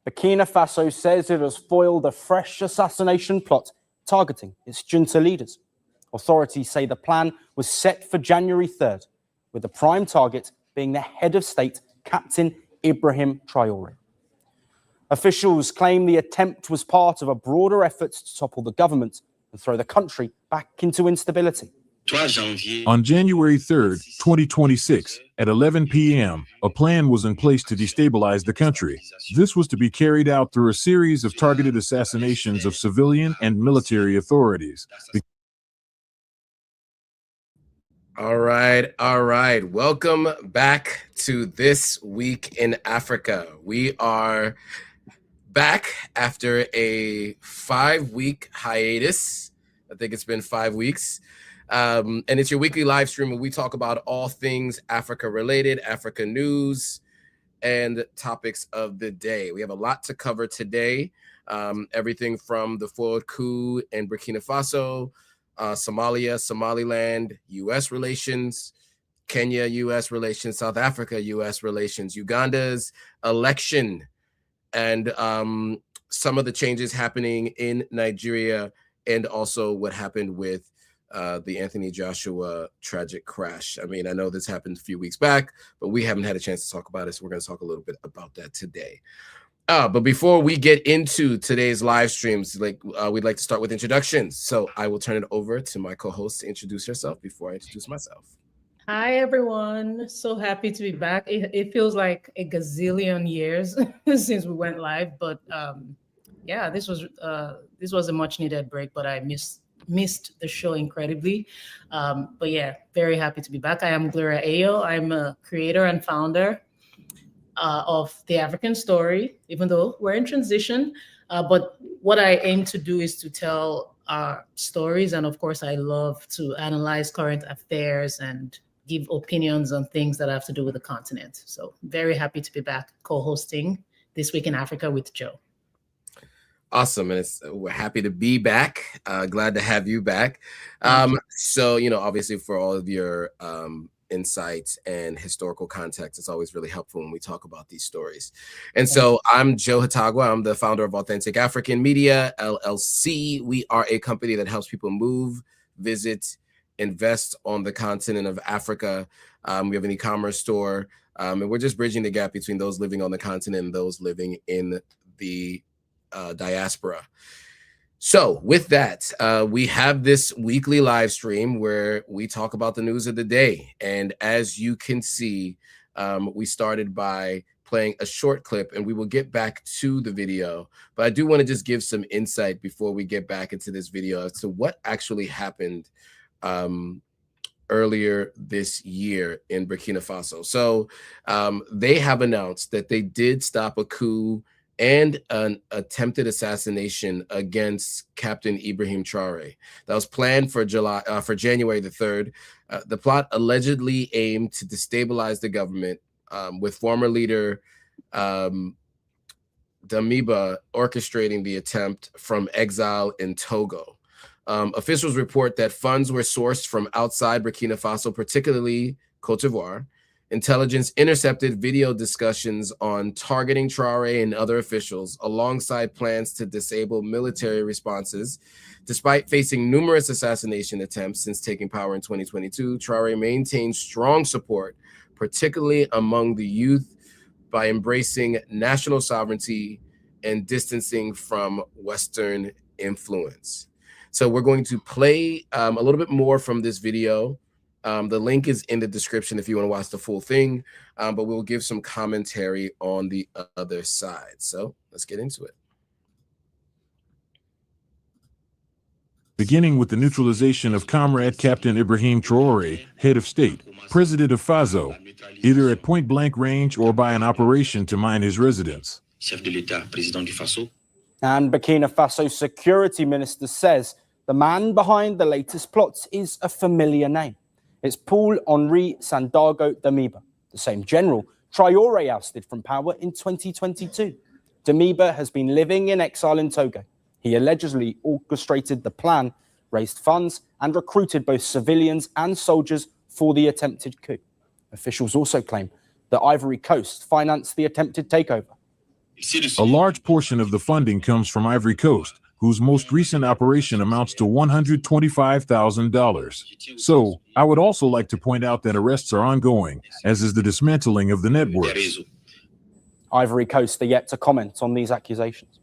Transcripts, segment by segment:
Burkina Faso says it has foiled a fresh assassination plot targeting its junta leaders. Authorities say the plan was set for January 3rd, with the prime target being the head of state, Captain Ibrahim Traoré. Officials claim the attempt was part of a broader effort to topple the government and throw the country back into instability. On January 3rd, 2026, at 11 p.m., a plan was in place to destabilize the country. This was to be carried out through a series of targeted assassinations of civilian and military authorities. All right. Welcome back to This Week in Africa. We are back after a 5-week hiatus. I think it's been 5 weeks. And it's your weekly live stream where we talk about all things Africa related, Africa news, and topics of the day. We have a lot to cover today. Everything from the foiled coup in Burkina Faso, Somalia, Somaliland, U.S. relations, Kenya, U.S. relations, South Africa, U.S. relations, Uganda's election, and some of the changes happening in Nigeria, and also what happened with the Anthony Joshua tragic crash. I mean, I know this happened a few weeks back, but we haven't had a chance to talk about it, so we're going to talk a little bit about that today. But before we get into today's live streams, we'd like to start with introductions. So I will turn it over to my co-host to introduce herself before I introduce myself. Hi, everyone. So happy to be back. It feels like a gazillion years since we went live, but yeah, this was a much needed break, but I missed the show incredibly. But yeah, very happy to be back. I am Gloria Ayo. I'm a creator and founder of The African Story, even though we're in transition. But what I aim to do is to tell our stories. And of course, I love to analyze current affairs and give opinions on things that have to do with the continent. So very happy to be back co-hosting This Week in Africa with Joe. Awesome. And we're happy to be back. Glad to have you back. So, obviously for all of your insights and historical context, it's always really helpful when we talk about these stories. And so I'm Joe Hatagwa. I'm the founder of Authentic African Media, LLC. We are a company that helps people move, visit, invest on the continent of Africa. We have an e-commerce store, and we're just bridging the gap between those living on the continent and those living in the diaspora. So with that, we have this weekly live stream where we talk about the news of the day. And as you can see, we started by playing a short clip, and we will get back to the video. But I do want to just give some insight before we get back into this video as to what actually happened earlier this year in Burkina Faso. So they have announced that they did stop a coup and an attempted assassination against Captain Ibrahim Traoré. That was planned for January the 3rd. The plot allegedly aimed to destabilize the government, with former leader Damiba orchestrating the attempt from exile in Togo. Officials report that funds were sourced from outside Burkina Faso, particularly Cote d'Ivoire. Intelligence intercepted video discussions on targeting Traoré and other officials, alongside plans to disable military responses. Despite facing numerous assassination attempts since taking power in 2022, Traoré maintained strong support, particularly among the youth, by embracing national sovereignty and distancing from Western influence. So we're going to play a little bit more from this video. The link is in the description if you want to watch the full thing, but we'll give some commentary on the other side. So let's get into it. Beginning with the neutralization of Comrade Captain Ibrahim Traoré, head of state, president of FASO, either at point-blank range or by an operation to mine his residence. And Burkina Faso security minister says the man behind the latest plots is a familiar name. It's Paul-Henri Sandaogo Damiba, the same general Traoré ousted from power in 2022. Damiba has been living in exile in Togo. He allegedly orchestrated the plan, raised funds, and recruited both civilians and soldiers for the attempted coup. Officials also claim that Ivory Coast financed the attempted takeover. A large portion of the funding comes from Ivory Coast, whose most recent operation amounts to $125,000. So, I would also like to point out that arrests are ongoing, as is the dismantling of the networks. Ivory Coast are yet to comment on these accusations.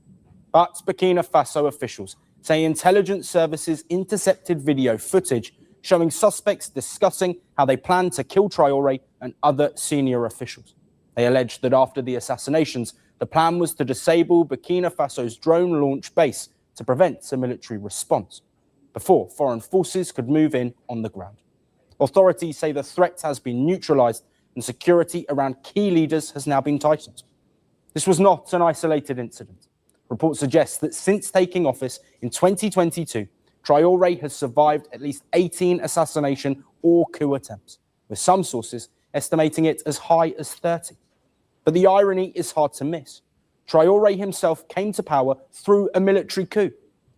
But Burkina Faso officials say intelligence services intercepted video footage showing suspects discussing how they plan to kill Traoré and other senior officials. They allege that after the assassinations, the plan was to disable Burkina Faso's drone launch base to prevent a military response before foreign forces could move in on the ground. Authorities say the threat has been neutralized and security around key leaders has now been tightened. This was not an isolated incident. Reports suggest that since taking office in 2022, Traoré has survived at least 18 assassination or coup attempts, with some sources estimating it as high as 30. But the irony is hard to miss. Traoré himself came to power through a military coup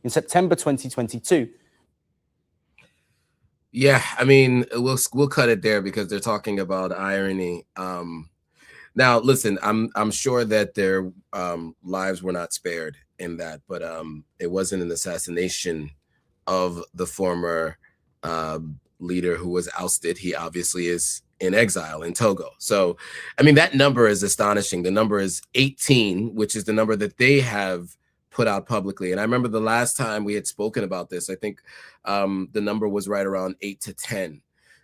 in September 2022. Yeah, I mean, we'll cut it there because they're talking about irony. Now, listen, I'm sure that their lives were not spared in that, but it wasn't an assassination of the former leader who was ousted. He obviously is in exile in Togo. So, I mean, that number is astonishing. The number is 18, which is the number that they have put out publicly. And I remember the last time we had spoken about this, I think the number was right around 8 to 10.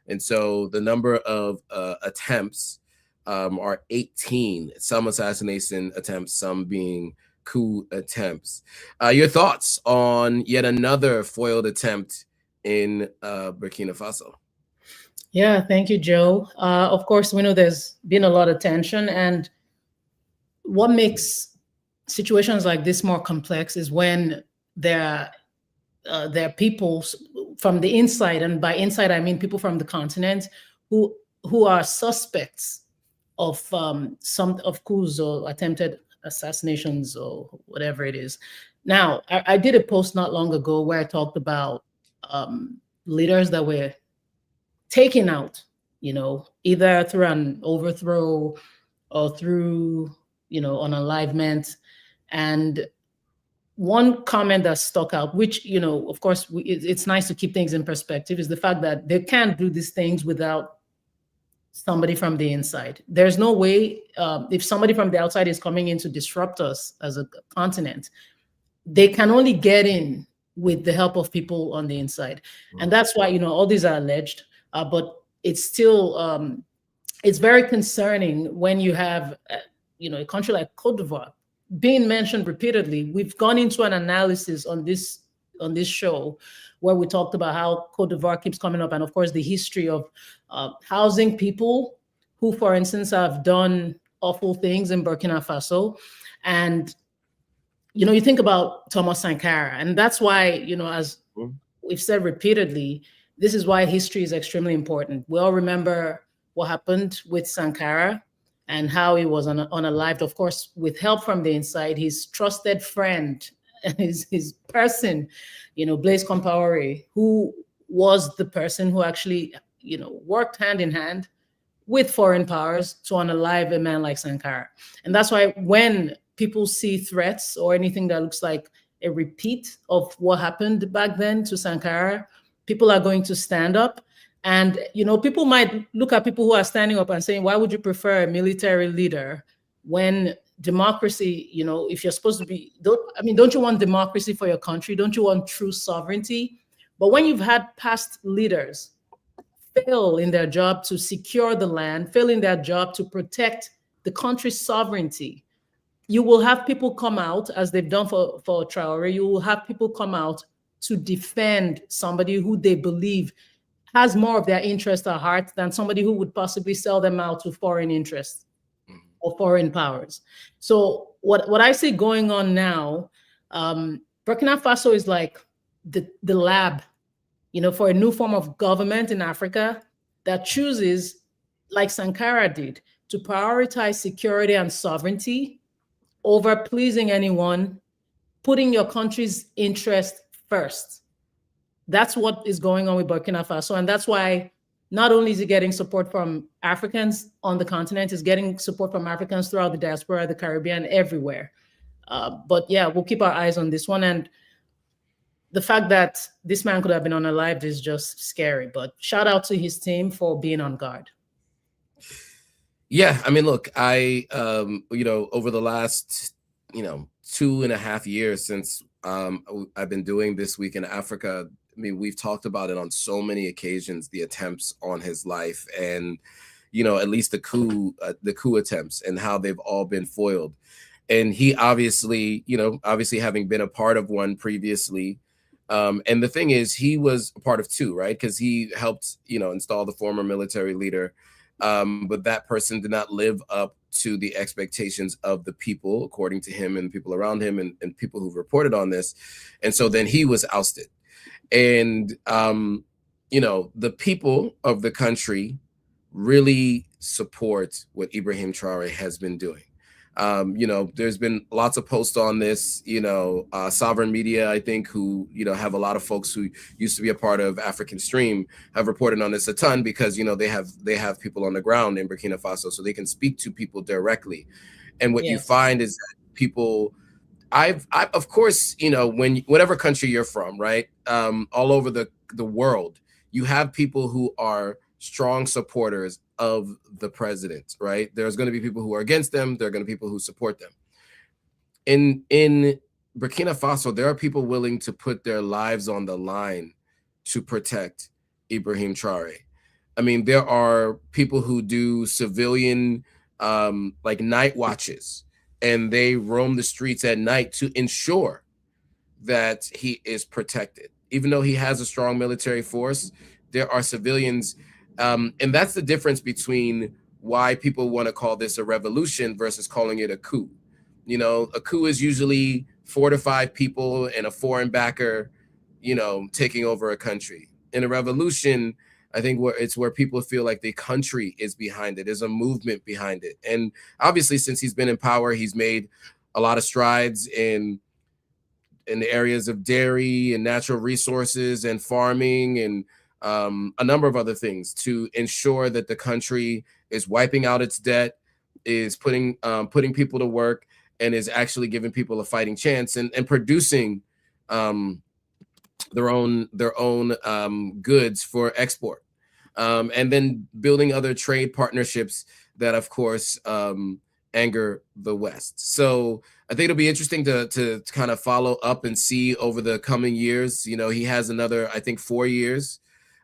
And so the number of attempts are 18, some assassination attempts, some being coup attempts. Your thoughts on yet another foiled attempt in Burkina Faso? Yeah, thank you, Joe. Of course, we know there's been a lot of tension, and what makes situations like this more complex is when there are people from the inside, and by inside I mean people from the continent who are suspects of some of coups or attempted assassinations or whatever it is. Now, I did a post not long ago where I talked about leaders that were taken out, either through an overthrow or through, unalivement. And one comment that stuck out, which, of course, it's nice to keep things in perspective, is the fact that they can't do these things without somebody from the inside. There's no way, if somebody from the outside is coming in to disrupt us as a continent, they can only get in with the help of people on the inside. And that's why, all these are alleged, but it's still, it's very concerning when you have, a country like Cote d'Ivoire being mentioned repeatedly. We've gone into an analysis on this show where we talked about how Cote d'Ivoire keeps coming up, and of course the history of housing people who, for instance, have done awful things in Burkina Faso. And you think about Thomas Sankara, and that's why, as we've said repeatedly, this is why history is extremely important. We all remember what happened with Sankara and how he was unalived, of course, with help from the inside. His trusted friend, his person, Blaise Compaoré, who was the person who actually, worked hand in hand with foreign powers to unalive a man like Sankara. And that's why when people see threats or anything that looks like a repeat of what happened back then to Sankara, people are going to stand up. And, people might look at people who are standing up and saying, why would you prefer a military leader when democracy, if you're supposed to be, don't you want democracy for your country? Don't you want true sovereignty? But when you've had past leaders fail in their job to secure the land, fail in their job to protect the country's sovereignty, you will have people come out, as they've done for Traoré, you will have people come out to defend somebody who they believe has more of their interest at heart than somebody who would possibly sell them out to foreign interests or foreign powers. So what I see going on now, Burkina Faso is like the lab, for a new form of government in Africa that chooses, like Sankara did, to prioritize security and sovereignty over pleasing anyone, putting your country's interest first. That's what is going on with Burkina Faso. And that's why not only is he getting support from Africans on the continent, he's getting support from Africans throughout the diaspora, the Caribbean, everywhere. But yeah, we'll keep our eyes on this one. And the fact that this man could have been unalived is just scary. But shout out to his team for being on guard. Yeah, I mean, look, I over the last 2.5 years since I've been doing This Week in Africa, I mean, we've talked about it on so many occasions, the attempts on his life, and at least the coup attempts, and how they've all been foiled. And he obviously having been a part of one previously, and the thing is, he was a part of two, right? Because he helped install the former military leader, but that person did not live up to the expectations of the people, according to him and people around him and people who've reported on this. And so then he was ousted. And, the people of the country really support what Ibrahim Traoré has been doing. There's been lots of posts on this, Sovereign Media, I think, who, have a lot of folks who used to be a part of African Stream have reported on this a ton, because, they have people on the ground in Burkina Faso, so they can speak to people directly. And what you find is that people, I've of course, whatever country you're from, right? All over the world, you have people who are strong supporters of the president, right? There's going to be people who are against them. There are going to be people who support them. In Burkina Faso, there are people willing to put their lives on the line to protect Ibrahim Traoré. I mean, there are people who do civilian like night watches, and they roam the streets at night to ensure that he is protected. Even though he has a strong military force, there are civilians. And that's the difference between why people want to call this a revolution versus calling it a coup. A coup is usually 4 to 5 people and a foreign backer, taking over a country. In a revolution, I think where people feel like the country is behind it. There's a movement behind it. And obviously, since he's been in power, he's made a lot of strides in the areas of dairy and natural resources and farming and a number of other things to ensure that the country is wiping out its debt, is putting people to work, and is actually giving people a fighting chance and producing their own goods for export, and then building other trade partnerships that, of course, anger the West. So I think it'll be interesting to kind of follow up and see over the coming years. He has another, I think, 4 years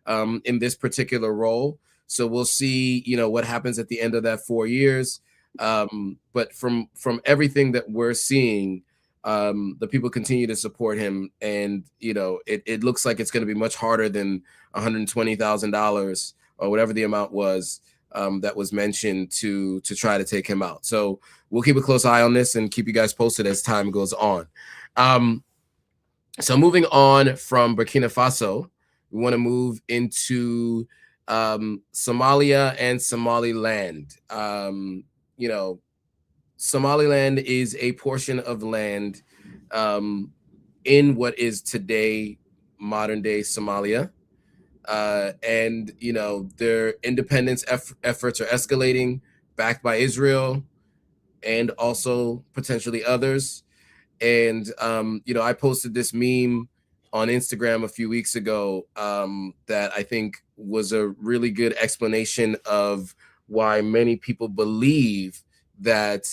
in this particular role. So we'll see, what happens at the end of that 4 years. But from everything that we're seeing, the people continue to support him. And, it looks like it's going to be much harder than $120,000 or whatever the amount was that was mentioned to try to take him out. So we'll keep a close eye on this and keep you guys posted as time goes on. So moving on from Burkina Faso, we want to move into Somalia and Somaliland. Somaliland is a portion of land in what is today modern day Somalia. And their independence efforts are escalating, backed by Israel and also potentially others. And I posted this meme on Instagram a few weeks ago that I think was a really good explanation of why many people believe that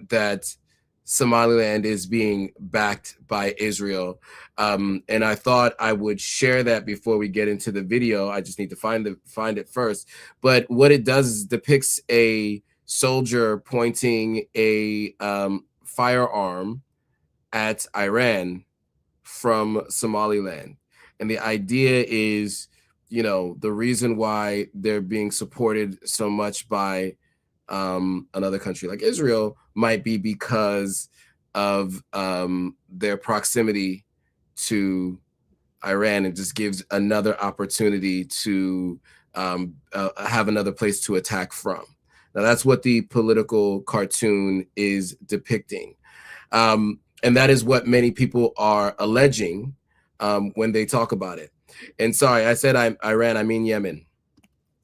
that Somaliland is being backed by Israel. And I thought I would share that before we get into the video. I just need to find it first. But what it does is depicts a soldier pointing a firearm at Iran from Somaliland. And the idea is, the reason why they're being supported so much by another country like Israel might be because of their proximity to Iran. It just gives another opportunity to have another place to attack from. Now, that's what the political cartoon is depicting. And that is what many people are alleging when they talk about it. And sorry, I said Iran, I mean Yemen.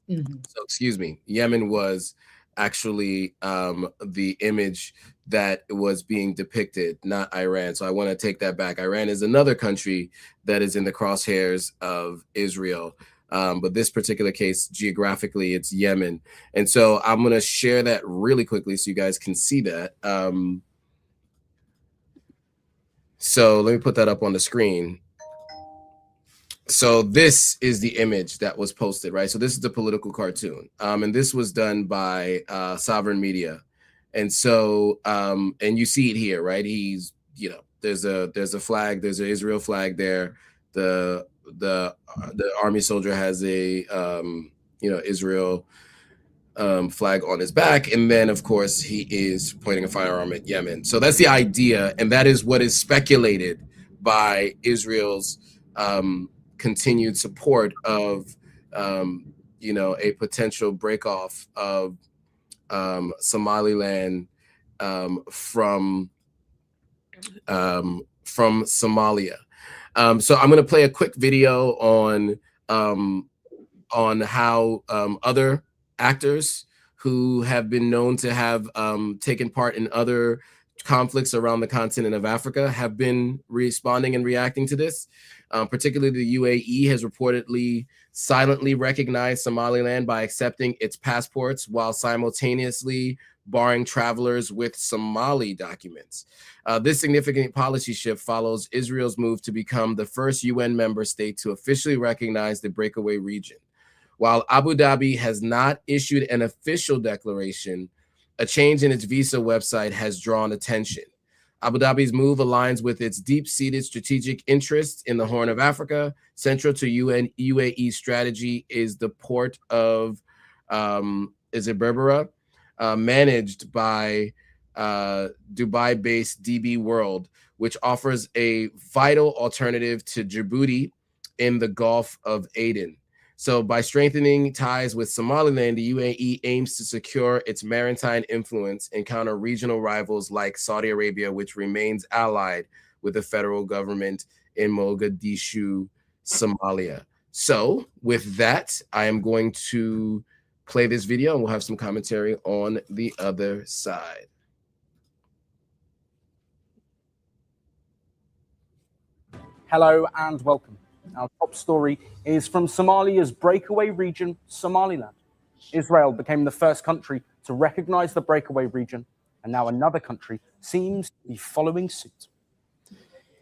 So excuse me, Yemen was actually the image that was being depicted, not Iran. So I want to take that back. Iran is another country that is in the crosshairs of Israel. But this particular case, geographically, it's Yemen. And so I'm going to share that really quickly so you guys can see that. So let me put that up on the screen. So this is the image that was posted, right? So this is the political cartoon. And this was done by Sovereign Media. And so, and you see it here, right? He's, you know, there's a flag, there's an Israel flag there. The army soldier has a, you know, Israel flag on his back. And then, of course, he is pointing a firearm at Yemen. So that's the idea. And that is what is speculated by Israel's continued support of, you know, a potential break off of Somaliland from Somalia. So I'm going to play a quick video on how other actors who have been known to have taken part in other conflicts around the continent of Africa have been responding and reacting to this. Particularly the UAE has reportedly silently recognized Somaliland by accepting its passports while simultaneously barring travelers with Somali documents. This significant policy shift follows Israel's move to become the first UN member state to officially recognize the breakaway region. While Abu Dhabi has not issued an official declaration, a change in its visa website has drawn attention. Abu Dhabi's move aligns with its deep-seated strategic interests in the Horn of Africa. Central to UAE strategy is the port of Berbera, managed by Dubai-based DB World, which offers a vital alternative to Djibouti in the Gulf of Aden. So by strengthening ties with Somaliland, the UAE aims to secure its maritime influence and counter regional rivals like Saudi Arabia, which remains allied with the federal government in Mogadishu, Somalia. So with that, I am going to play this video and we'll have some commentary on the other side. Hello and welcome. Our top story is from Somalia's breakaway region, Somaliland. Israel became the first country to recognize the breakaway region, and now another country seems to be following suit.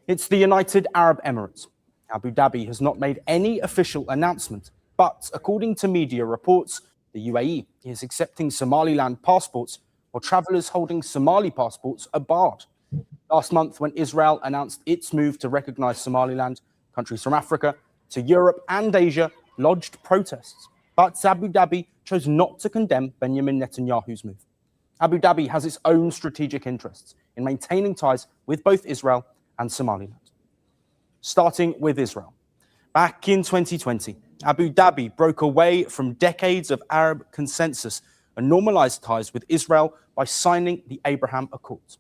It's the United Arab Emirates. Abu Dhabi has not made any official announcement, but according to media reports, the UAE is accepting Somaliland passports while travelers holding Somali passports are barred. Last month, when Israel announced its move to recognize Somaliland, countries from Africa to Europe and Asia lodged protests, but Abu Dhabi chose not to condemn Benjamin Netanyahu's move. Abu Dhabi has its own strategic interests in maintaining ties with both Israel and Somaliland. Starting with Israel. Back in 2020, Abu Dhabi broke away from decades of Arab consensus and normalized ties with Israel by signing the Abraham Accords.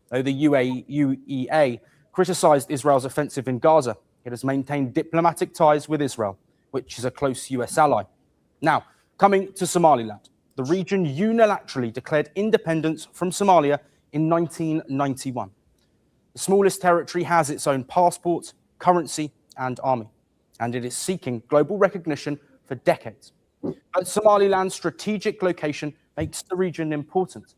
Though the UEA criticized Israel's offensive in Gaza, it has maintained diplomatic ties with Israel, which is a close US ally. Now, coming to Somaliland, the region unilaterally declared independence from Somalia in 1991. The smallest territory has its own passport, currency, and army, and it is seeking global recognition for decades. But Somaliland's strategic location makes the region important.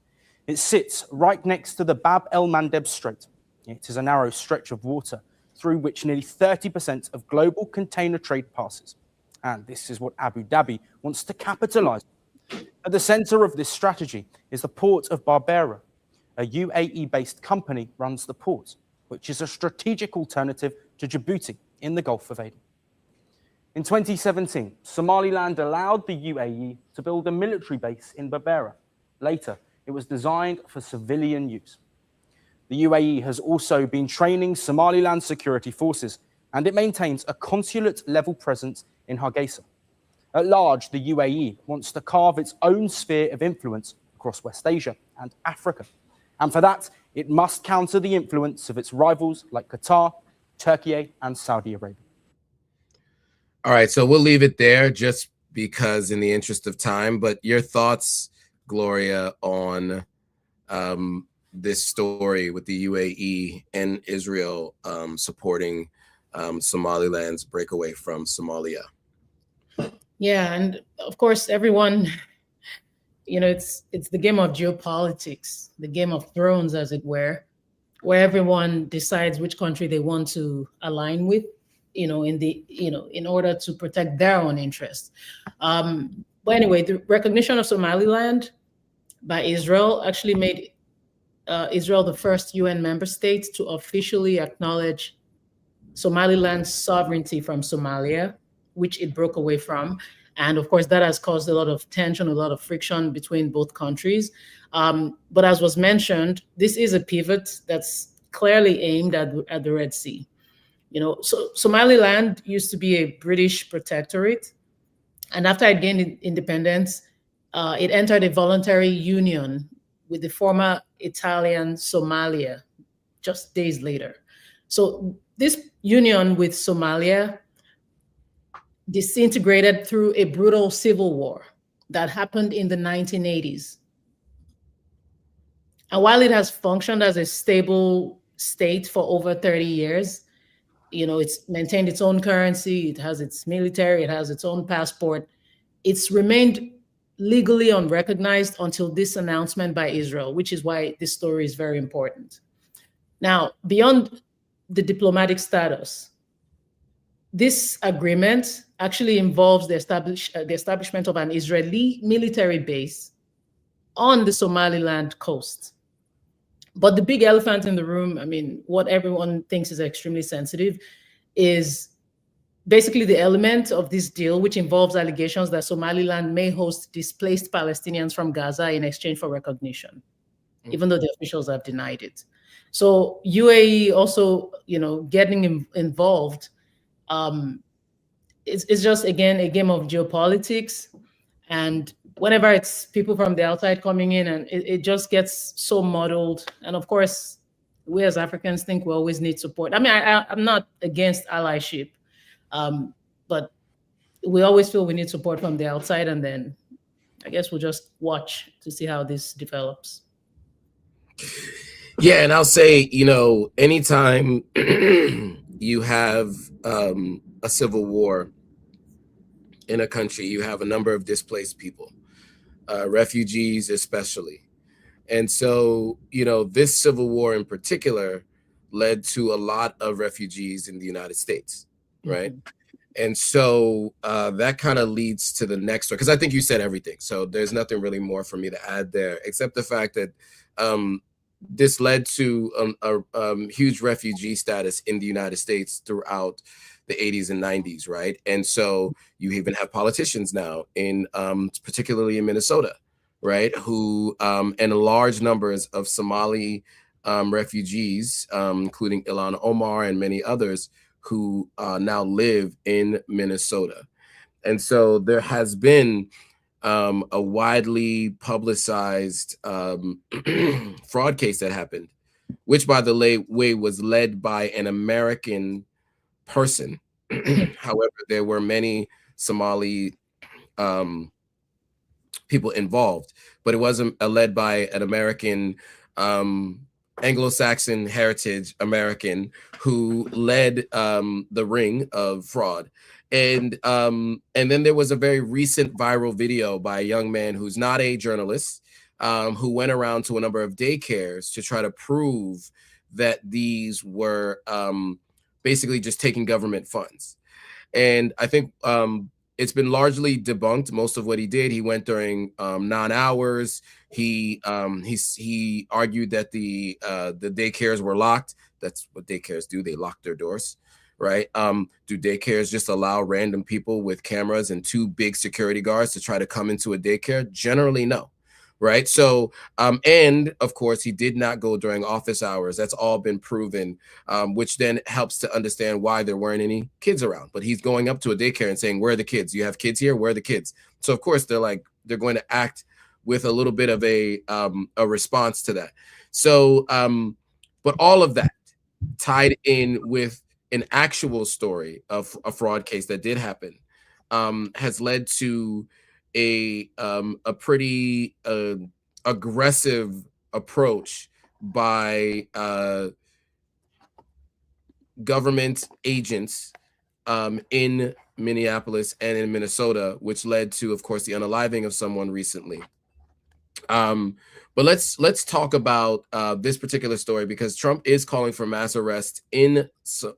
It sits right next to the Bab el-Mandeb Strait. It is a narrow stretch of water through which nearly 30% of global container trade passes. And this is what Abu Dhabi wants to capitalize on. At the center of this strategy is the port of Berbera. A UAE-based company runs the port, which is a strategic alternative to Djibouti in the Gulf of Aden. In 2017, Somaliland allowed the UAE to build a military base in Berbera. Later, it was designed for civilian use. The UAE has also been training Somaliland security forces, and it maintains a consulate-level presence in Hargeisa. At large, the UAE wants to carve its own sphere of influence across West Asia and Africa. And for that, it must counter the influence of its rivals like Qatar, Turkey, and Saudi Arabia. All right, so we'll leave it there. Just because in the interest of time, but your thoughts, Gloria, on this story with the UAE and Israel supporting Somaliland's breakaway from Somalia. Yeah, and of course, everyone, it's the game of geopolitics, the game of thrones, as it were, where everyone decides which country they want to align with, in order to protect their own interests. But anyway, the recognition of Somaliland by Israel actually made Israel the first UN member state to officially acknowledge Somaliland's sovereignty from Somalia, which it broke away from. And of course, that has caused a lot of tension, a lot of friction between both countries. But as was mentioned, this is a pivot that's clearly aimed at the Red Sea. So Somaliland used to be a British protectorate. And after it gained independence, it entered a voluntary union with the former Italian Somalia just days later. So this union with Somalia disintegrated through a brutal civil war that happened in the 1980s. And while it has functioned as a stable state for over 30 years, it's maintained its own currency, it has its military, it has its own passport, it's remained legally unrecognized until this announcement by Israel, which is why this story is very important. Now, beyond the diplomatic status, this agreement actually involves the establishment of an Israeli military base on the Somaliland coast. But the big elephant in the room, what everyone thinks is extremely sensitive, is basically the element of this deal, which involves allegations that Somaliland may host displaced Palestinians from Gaza in exchange for recognition, even though the officials have denied it. So UAE also, getting involved, it's just, again, a game of geopolitics. And whenever it's people from the outside coming in, and it just gets so muddled. And of course, we as Africans think we always need support. I'm not against allyship, but we always feel we need support from the outside. And then I guess we'll just watch to see how this develops. Yeah, and I'll say, anytime you have a civil war in a country, you have a number of displaced people, refugees especially. And so, this civil war in particular led to a lot of refugees in the United States, right? Mm-hmm. And so that kind of leads to the next one, because I think you said everything. So there's nothing really more for me to add there, except the fact that this led to a huge refugee status in the United States throughout the 80s and 90s, right? And so you even have politicians now particularly in Minnesota, right, who and large numbers of Somali refugees, including Ilhan Omar and many others, who now live in Minnesota. And so there has been a widely publicized fraud case that happened, which, by the way, was led by an American person. However, there were many Somali people involved, but it wasn't led by an American Anglo-Saxon heritage American who led the ring of fraud. And then there was a very recent viral video by a young man who's not a journalist, who went around to a number of daycares to try to prove that these were basically just taking government funds. And I think it's been largely debunked. Most of what he did, he went during non-hours. He argued that the daycares were locked. That's what daycares do. They lock their doors, right? Do daycares just allow random people with cameras and 2 big security guards to try to come into a daycare? Generally, no. Right. So, and of course, he did not go during office hours. That's all been proven, which then helps to understand why there weren't any kids around. But he's going up to a daycare and saying, where are the kids? You have kids here? Where are the kids? So, of course, they're going to act with a little bit of a response to that. So, but all of that tied in with an actual story of a fraud case that did happen has led to a pretty aggressive approach by government agents in Minneapolis and in Minnesota, which led to, of course, the unaliving of someone recently. But let's talk about this particular story, because Trump is calling for mass arrest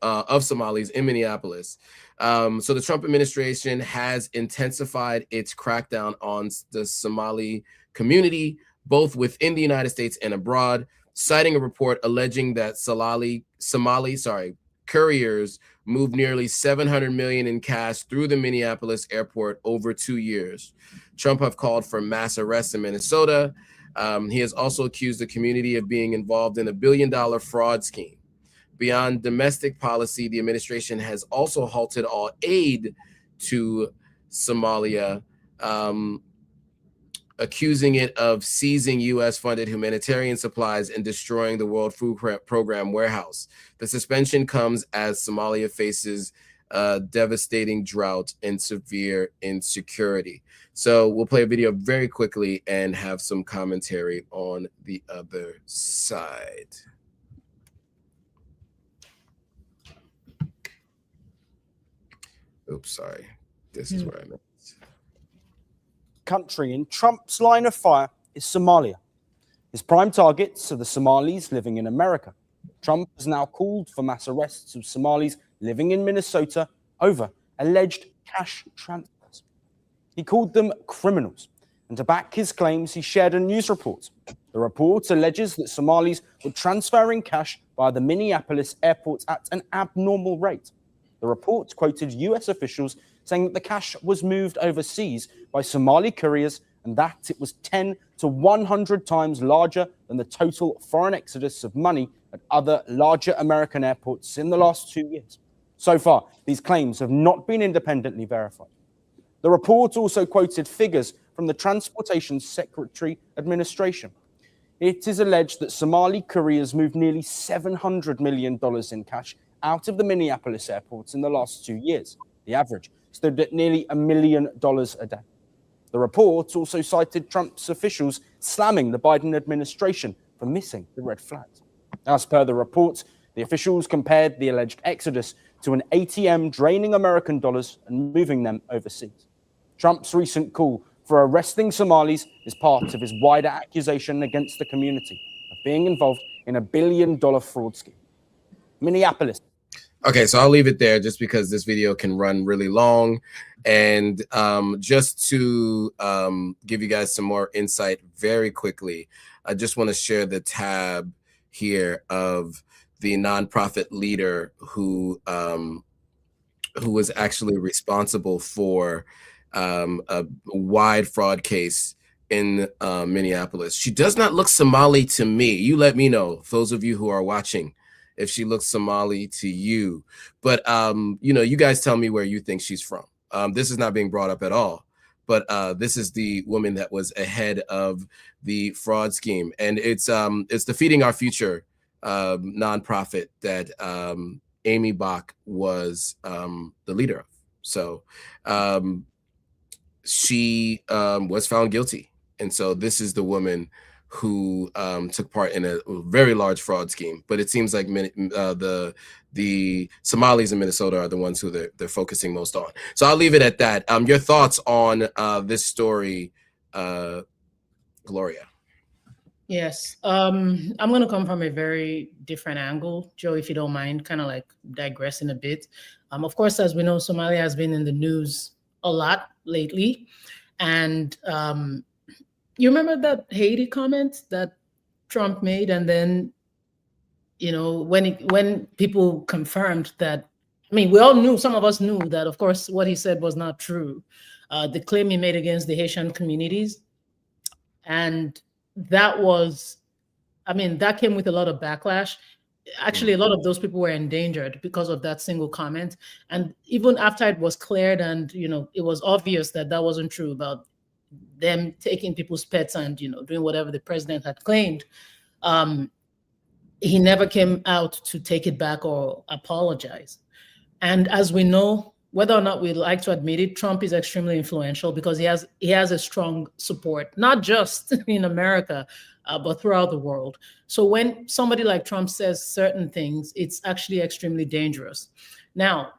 of Somalis in Minneapolis. So the Trump administration has intensified its crackdown on the Somali community, both within the United States and abroad, citing a report alleging that Somali couriers moved nearly $700 million in cash through the Minneapolis airport over 2 years. Trump have called for mass arrests in Minnesota. He has also accused the community of being involved in a $1 billion fraud scheme. Beyond domestic policy, the administration has also halted all aid to Somalia, accusing it of seizing U.S.-funded humanitarian supplies and destroying the World Food Program warehouse. The suspension comes as Somalia faces devastating drought and severe insecurity. So we'll play a video very quickly and have some commentary on the other side. Oops, sorry. This is where I'm at. Country in Trump's line of fire is Somalia. His prime targets are the Somalis living in America. Trump has now called for mass arrests of Somalis living in Minnesota over alleged cash transfers. He called them criminals, and to back his claims, he shared a news report. The report alleges that Somalis were transferring cash via the Minneapolis airport at an abnormal rate. The report quoted US officials saying that the cash was moved overseas by Somali couriers and that it was 10 to 100 times larger than the total foreign exodus of money at other larger American airports in the last 2 years. So far, these claims have not been independently verified. The report also quoted figures from the Transportation Secretary Administration. It is alleged that Somali couriers moved nearly $700 million in cash out of the Minneapolis airports in the last 2 years. The average stood at nearly $1 million a day. The report also cited Trump's officials slamming the Biden administration for missing the red flags. As per the report, the officials compared the alleged exodus to an ATM draining American dollars and moving them overseas. Trump's recent call for arresting Somalis is part of his wider accusation against the community of being involved in a $1 billion fraud scheme. Minneapolis. Okay, so I'll leave it there just because this video can run really long. And just to give you guys some more insight very quickly, I just want to share the tab here of the nonprofit leader who was actually responsible for a wide fraud case in Minneapolis. She does not look Somali to me. You let me know, those of you who are watching, if she looks Somali to you. But, you know, you guys tell me where you think she's from. This is not being brought up at all. But this is the woman that was ahead of the fraud scheme. And it's the Feeding Our Future nonprofit that Amy Bach was the leader of. So she was found guilty. And so this is the woman who took part in a very large fraud scheme. But it seems like the Somalis in Minnesota are the ones who they're focusing most on. So I'll leave it at that. Your thoughts on this story, Gloria? Yes, I'm going to come from a very different angle, Joe, if you don't mind, kind of like digressing a bit. Of course, as we know, Somalia has been in the news a lot lately. And you remember that Haiti comment that Trump made? And then, you know, when people confirmed that, I mean, we all knew, some of us knew that, of course, what he said was not true. The claim he made against the Haitian communities. And that was, I mean, that came with a lot of backlash. Actually, a lot of those people were endangered because of that single comment. And even after it was cleared and, you know, it was obvious that that wasn't true about them taking people's pets and, you know, doing whatever the president had claimed, he never came out to take it back or apologize. And as we know, whether or not we like to admit it, Trump is extremely influential because he has a strong support, not just in America, but throughout the world. So when somebody like Trump says certain things, it's actually extremely dangerous. Now,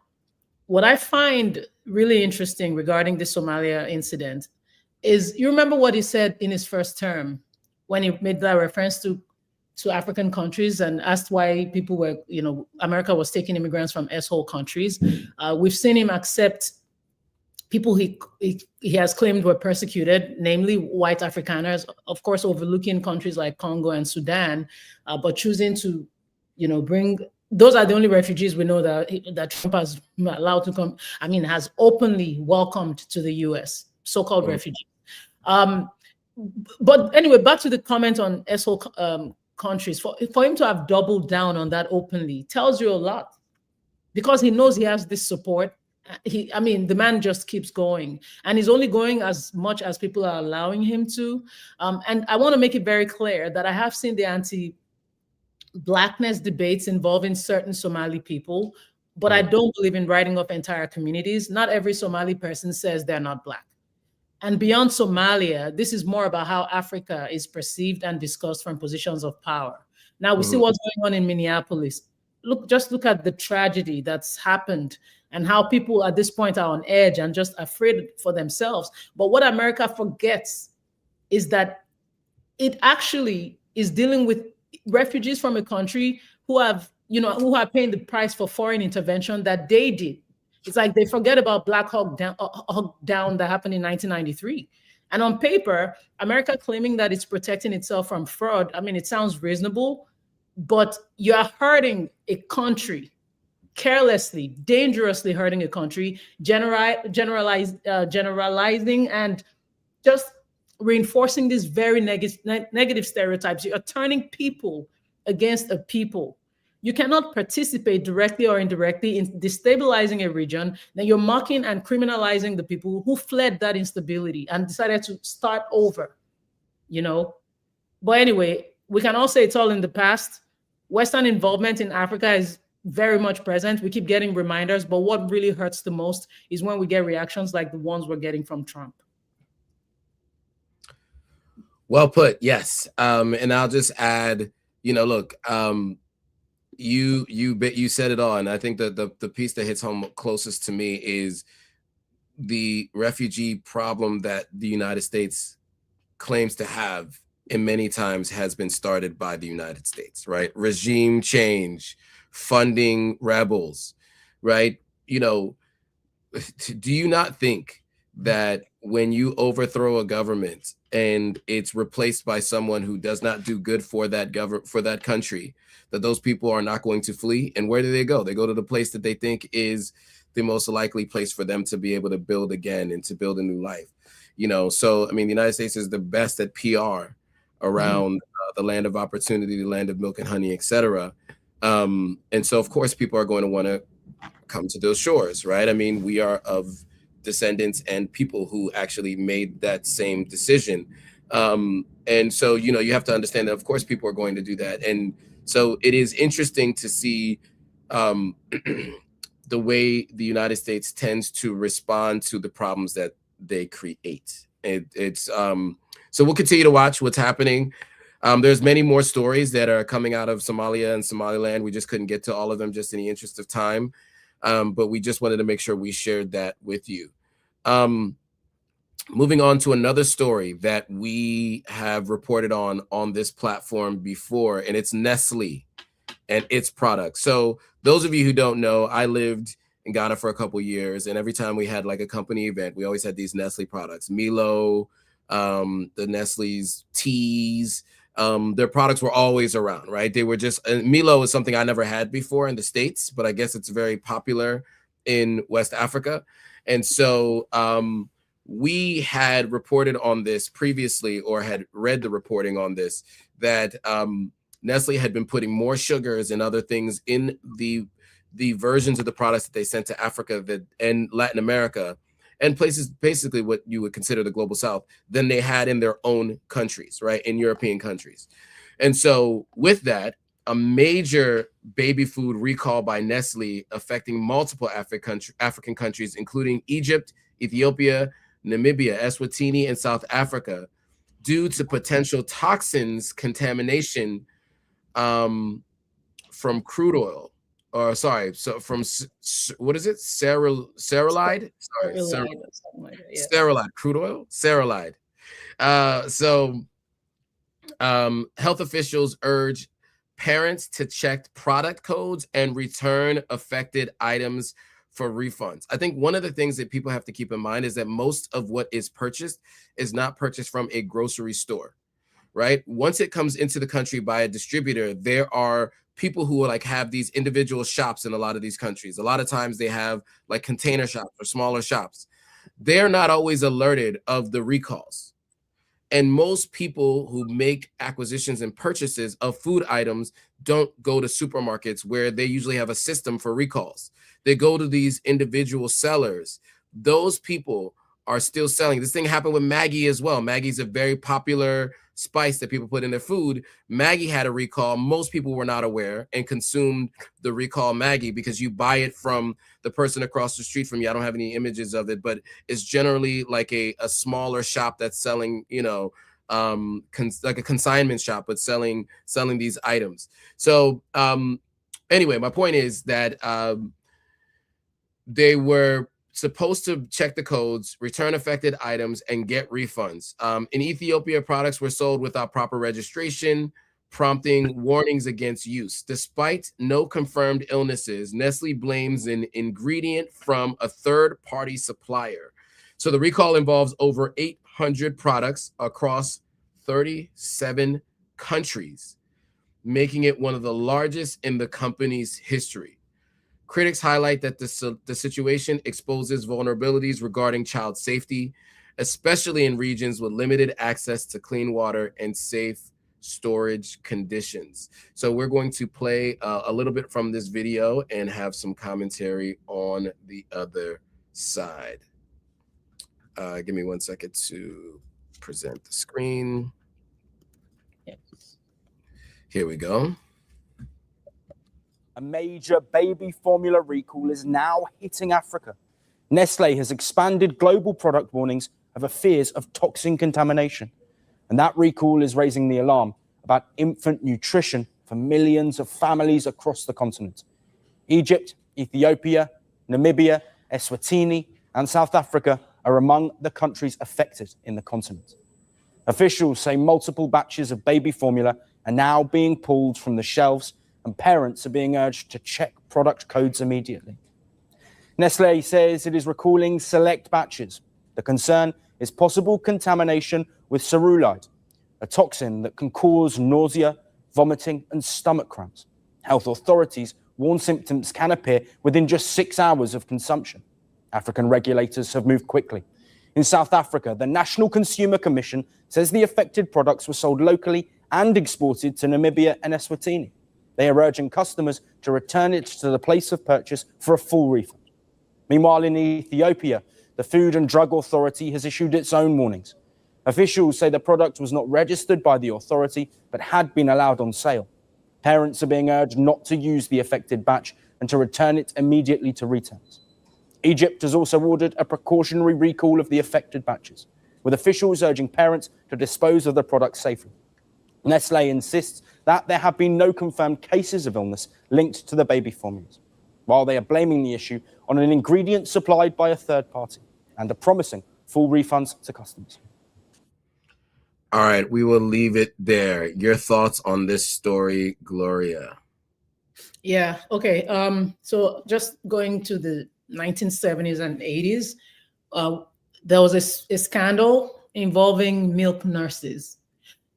what I find really interesting regarding the Somalia incident is, you remember what he said in his first term when he made that reference to African countries and asked why people were, America was taking immigrants from S-hole countries. We've seen him accept people he has claimed were persecuted, namely white Afrikaners, of course, overlooking countries like Congo and Sudan, but choosing to, bring, those are the only refugees we know that Trump has allowed to come, has openly welcomed to the US, so-called refugees. But anyway, back to the comment on S-hole countries, for him to have doubled down on that openly tells you a lot, because he knows he has this support. The man just keeps going, and he's only going as much as people are allowing him to. And I want to make it very clear that I have seen the anti-Blackness debates involving certain Somali people, but I don't believe in writing off entire communities. Not every Somali person says they're not Black. And beyond Somalia, this is more about how Africa is perceived and discussed from positions of power. Now we see what's going on in Minneapolis. Just look at the tragedy that's happened and how people at this point are on edge and just afraid for themselves. But what America forgets is that it actually is dealing with refugees from a country who are paying the price for foreign intervention that they did. It's like they forget about Black Hawk Down that happened in 1993. And on paper, America claiming that it's protecting itself from fraud, it sounds reasonable, but you're hurting a country, carelessly, dangerously hurting a country, generalizing and just reinforcing these very negative stereotypes. You're turning people against a people. You cannot participate directly or indirectly in destabilizing a region. Then you're mocking and criminalizing the people who fled that instability and decided to start over, But anyway, we can all say it's all in the past. Western involvement in Africa is very much present. We keep getting reminders, but what really hurts the most is when we get reactions like the ones we're getting from Trump. Well put, yes. And I'll just add, look, you said it all, and I think that the piece that hits home closest to me is the refugee problem that the United States claims to have, and many times has been started by the United States, right? Regime change, funding rebels, right? Do you not think that when you overthrow a government and it's replaced by someone who does not do good for that country, that those people are not going to flee? And where do they go? They go to the place that they think is the most likely place for them to be able to build again and to build a new life. So the United States is the best at PR around the land of opportunity, the land of milk and honey, etc. And so of course people are going to want to come to those shores, right? We are of descendants and people who actually made that same decision. And so, you have to understand that of course people are going to do that. And so it is interesting to see the way the United States tends to respond to the problems that they create. So we'll continue to watch what's happening. There's many more stories that are coming out of Somalia and Somaliland. We just couldn't get to all of them just in the interest of time. But we just wanted to make sure we shared that with you. Moving on to another story that we have reported on this platform before, and it's Nestlé and its products. So those of you who don't know, I lived in Ghana for a couple years, and every time we had like a company event, we always had these Nestlé products, Milo, the Nestlé's teas. Their products were always around, right? They were just, Milo is something I never had before in the States, but I guess it's very popular in West Africa. And so we had reported on this previously, or had read the reporting on this, that Nestlé had been putting more sugars and other things in the versions of the products that they sent to Africa and Latin America and places, basically what you would consider the global South, than they had in their own countries, right? In European countries. And so with that, a major baby food recall by Nestlé affecting multiple African countries, including Egypt, Ethiopia, Namibia, Eswatini, and South Africa, due to potential toxins contamination from crude oil. Or sorry, so from what is it? Cerulide? Sorry, cerulide, crude oil? Cerulide. Health officials urge parents to check product codes and return affected items for refunds. I think one of the things that people have to keep in mind is that most of what is purchased is not purchased from a grocery store, right? Once it comes into the country by a distributor, there are people who like have these individual shops in a lot of these countries. A lot of times they have like container shops or smaller shops. They're not always alerted of the recalls. And most people who make acquisitions and purchases of food items don't go to supermarkets where they usually have a system for recalls. They go to these individual sellers. Those people are still selling. This thing happened with Maggi as well. Maggi's a very popular spice that people put in their food. Maggi had a recall. Most people were not aware and consumed the recall Maggi because you buy it from the person across the street from you. I don't have any images of it, but it's generally like a smaller shop that's selling, you know, like a consignment shop, but selling these items. So anyway, my point is that they were supposed to check the codes, return affected items, and get refunds. In Ethiopia, products were sold without proper registration, prompting warnings against use. Despite no confirmed illnesses, Nestlé blames an ingredient from a third-party supplier. So the recall involves over 800 products across 37 countries, making it one of the largest in the company's history. Critics highlight that the situation exposes vulnerabilities regarding child safety, especially in regions with limited access to clean water and safe storage conditions. So we're going to play a little bit from this video and have some commentary on the other side. Give me 1 second to present the screen. Yes. Here we go. A major baby formula recall is now hitting Africa. Nestlé has expanded global product warnings over fears of toxin contamination. And that recall is raising the alarm about infant nutrition for millions of families across the continent. Egypt, Ethiopia, Namibia, Eswatini, and South Africa are among the countries affected in the continent. Officials say multiple batches of baby formula are now being pulled from the shelves, and parents are being urged to check product codes immediately. Nestlé says it is recalling select batches. The concern is possible contamination with cerulide, a toxin that can cause nausea, vomiting, and stomach cramps. Health authorities warn symptoms can appear within just 6 hours of consumption. African regulators have moved quickly. In South Africa, the National Consumer Commission says the affected products were sold locally and exported to Namibia and Eswatini. They are urging customers to return it to the place of purchase for a full refund. Meanwhile, in Ethiopia, the Food and Drug Authority has issued its own warnings. Officials say the product was not registered by the authority, but had been allowed on sale. Parents are being urged not to use the affected batch and to return it immediately to retailers. Egypt has also ordered a precautionary recall of the affected batches, with officials urging parents to dispose of the product safely. Nestlé insists that there have been no confirmed cases of illness linked to the baby formulas, while they are blaming the issue on an ingredient supplied by a third party and are promising full refunds to customers. All right, we will leave it there. Your thoughts on this story, Gloria? Yeah, okay. So just going to the 1970s and 80s, there was a scandal involving milk nurses.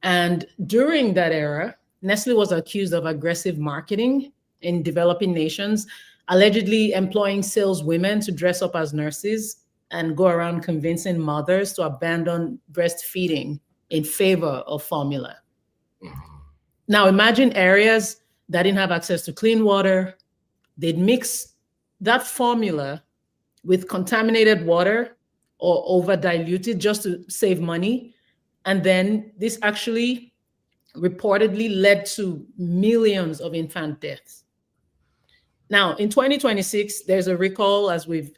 And during that era, Nestlé was accused of aggressive marketing in developing nations, allegedly employing saleswomen to dress up as nurses and go around convincing mothers to abandon breastfeeding in favor of formula. Now imagine areas that didn't have access to clean water. They'd mix that formula with contaminated water or over diluted just to save money. And then this actually reportedly led to millions of infant deaths. Now, in 2026, there's a recall, as we've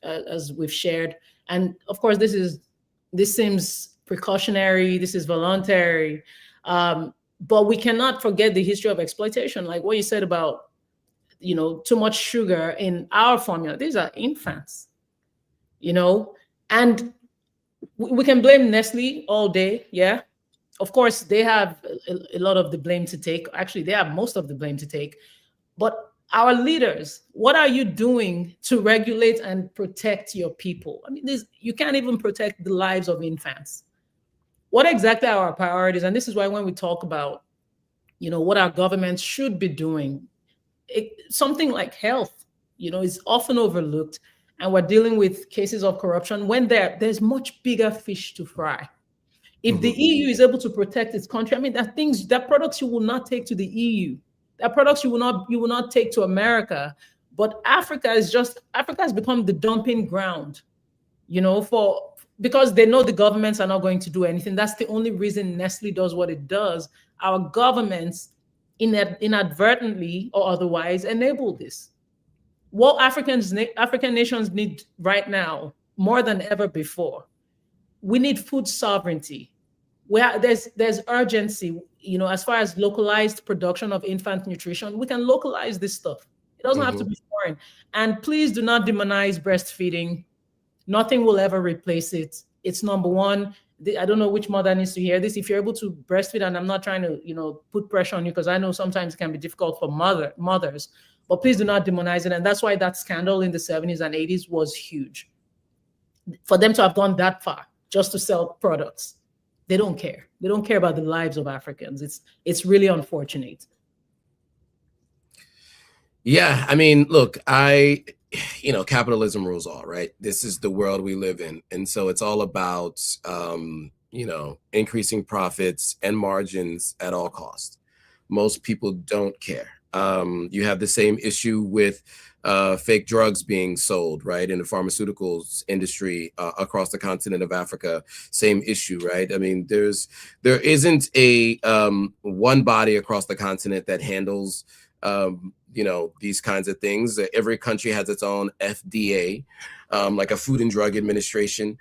shared, and of course, this seems precautionary. This is voluntary, but we cannot forget the history of exploitation, like what you said about, too much sugar in our formula. These are infants, and we can blame Nestlé all day. Yeah, of course, they have a lot of the blame to take. Actually, they have most of the blame to take. But our leaders, what are you doing to regulate and protect your people? I mean, you can't even protect the lives of infants. What exactly are our priorities? And this is why when we talk about, what our governments should be doing, something like health, is often overlooked. And we're dealing with cases of corruption when there's much bigger fish to fry. If the EU is able to protect its country, I mean, that products you will not take to the EU, that products you will not take to America, but Africa has become the dumping ground, because they know the governments are not going to do anything. That's the only reason Nestle does what it does. Our governments inadvertently or otherwise enable this. What African nations need right now, more than ever before, we need food sovereignty. There's urgency, as far as localized production of infant nutrition. We can localize this stuff. It doesn't have to be foreign. And please do not demonize breastfeeding. Nothing will ever replace it. It's number one. I don't know which mother needs to hear this. If you're able to breastfeed, and I'm not trying to, put pressure on you, because I know sometimes it can be difficult for mothers, but please do not demonize it. And that's why that scandal in the 70s and 80s was huge. For them to have gone that far just to sell products, they don't care. They don't care about the lives of Africans. It's really unfortunate. Yeah, I mean, look, capitalism rules all, right? This is the world we live in. And so it's all about, increasing profits and margins at all costs. Most people don't care. You have the same issue with fake drugs being sold, right, in the pharmaceuticals industry across the continent of Africa. Same issue, right? I mean, there isn't a one body across the continent that handles these kinds of things. Every country has its own FDA, like a Food and Drug Administration,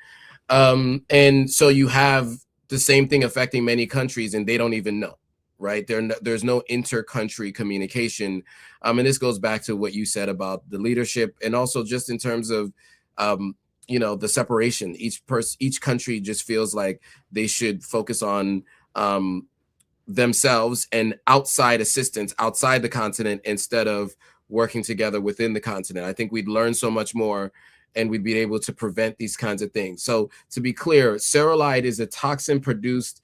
and so you have the same thing affecting many countries, and they don't even know. Right, there's no inter-country communication, and this goes back to what you said about the leadership, and also just in terms of the separation. Each country just feels like they should focus on themselves and outside assistance outside the continent instead of working together within the continent. I think we'd learn so much more, and we'd be able to prevent these kinds of things. So to be clear, cerulide is a toxin produced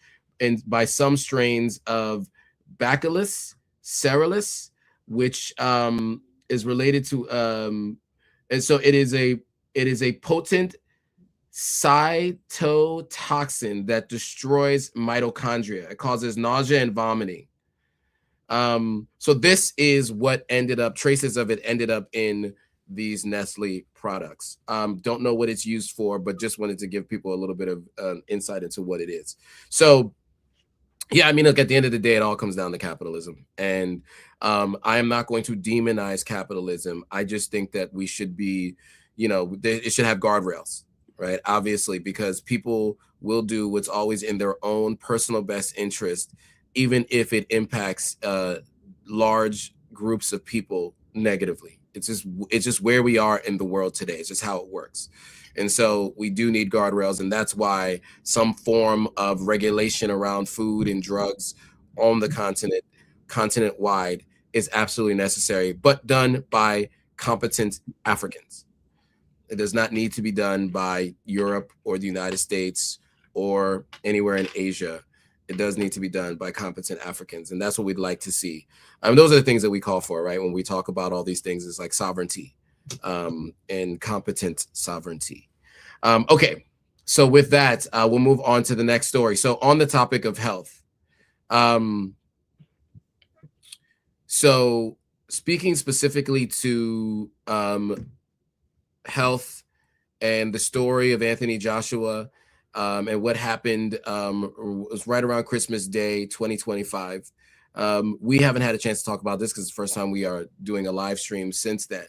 by some strains of Bacillus cereus, which is related to, and so it is a potent cytotoxin that destroys mitochondria. It causes nausea and vomiting. So this is what traces of it ended up in these Nestle products. Don't know what it's used for, but just wanted to give people a little bit of insight into what it is. So yeah, I mean, look, at the end of the day, it all comes down to capitalism. And I am not going to demonize capitalism. I just think that we should be, it should have guardrails, right? Obviously, because people will do what's always in their own personal best interest, even if it impacts large groups of people negatively. It's just where we are in the world today. It's just how it works. And so we do need guardrails, and that's why some form of regulation around food and drugs on the continent-wide is absolutely necessary, but done by competent Africans. It does not need to be done by Europe or the United States or anywhere in Asia. It does need to be done by competent Africans, and that's what we'd like to see. Those are the things that we call for, right? When we talk about all these things, it's like sovereignty. And competent sovereignty. Okay, so with that, we'll move on to the next story. So on the topic of health, so speaking specifically to health and the story of Anthony Joshua and what happened was right around Christmas Day 2025. We haven't had a chance to talk about this because it's the first time we are doing a live stream since then.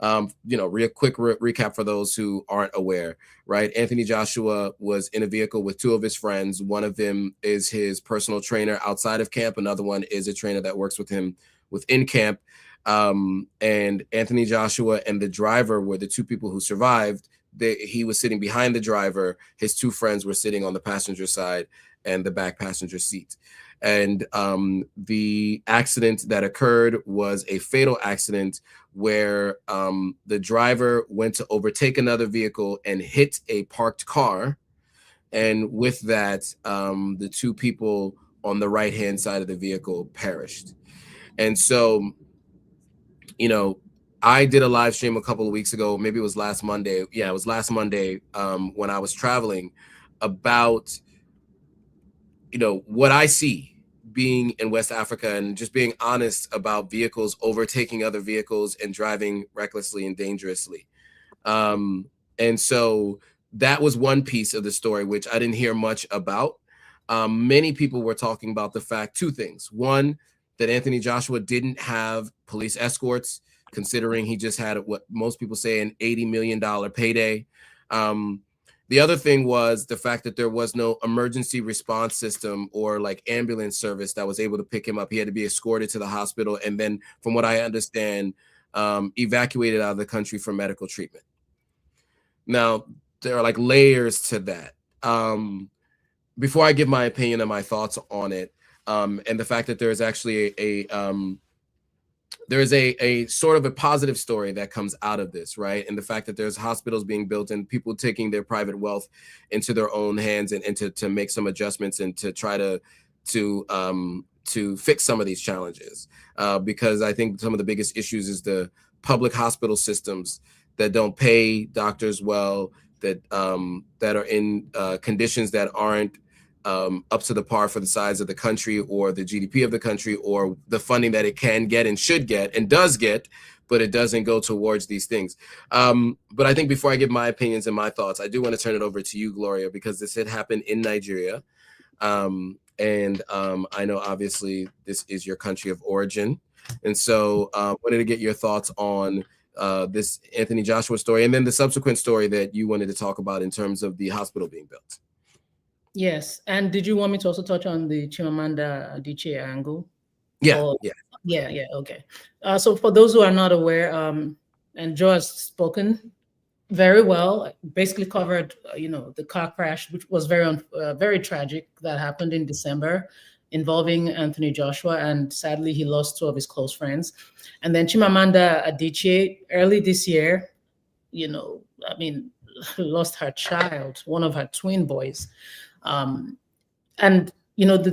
Real quick recap for those who aren't aware, right? Anthony Joshua was in a vehicle with two of his friends. One of them is his personal trainer outside of camp. Another one is a trainer that works with him within camp. And Anthony Joshua and the driver were the two people who survived. He was sitting behind the driver. His two friends were sitting on the passenger side and the back passenger seat. And the accident that occurred was a fatal accident where the driver went to overtake another vehicle and hit a parked car. And with that, the two people on the right-hand side of the vehicle perished. And so, I did a live stream a couple of weeks ago, maybe it was last Monday. Yeah, it was last Monday when I was traveling about, what I see being in West Africa and just being honest about vehicles overtaking other vehicles and driving recklessly and dangerously. And so that was one piece of the story, which I didn't hear much about. Many people were talking about the fact, two things. One, that Anthony Joshua didn't have police escorts, considering he just had what most people say an $80 million payday. The other thing was the fact that there was no emergency response system or like ambulance service that was able to pick him up. He had to be escorted to the hospital and then, from what I understand, evacuated out of the country for medical treatment. Now, there are like layers to that. Before I give my opinion and my thoughts on it, and the fact that there is actually there is a sort of a positive story that comes out of this, right? And the fact that there's hospitals being built and people taking their private wealth into their own hands and to make some adjustments and to try to fix some of these challenges. Because I think some of the biggest issues is the public hospital systems that don't pay doctors well, that are in conditions that aren't up to the par for the size of the country or the GDP of the country or the funding that it can get and should get and does get, but it doesn't go towards these things. But I think before I give my opinions and my thoughts, I do want to turn it over to you, Gloria, because this had happened in Nigeria. And I know obviously this is your country of origin. And so I wanted to get your thoughts on this Anthony Joshua story and then the subsequent story that you wanted to talk about in terms of the hospital being built. Yes. And did you want me to also touch on the Chimamanda Adichie angle? Yeah. Yeah. Okay. So for those who are not aware, and Joe has spoken very well, basically covered, the car crash, which was very tragic, that happened in December involving Anthony Joshua. And sadly, he lost two of his close friends. And then Chimamanda Adichie early this year, lost her child, one of her twin boys. The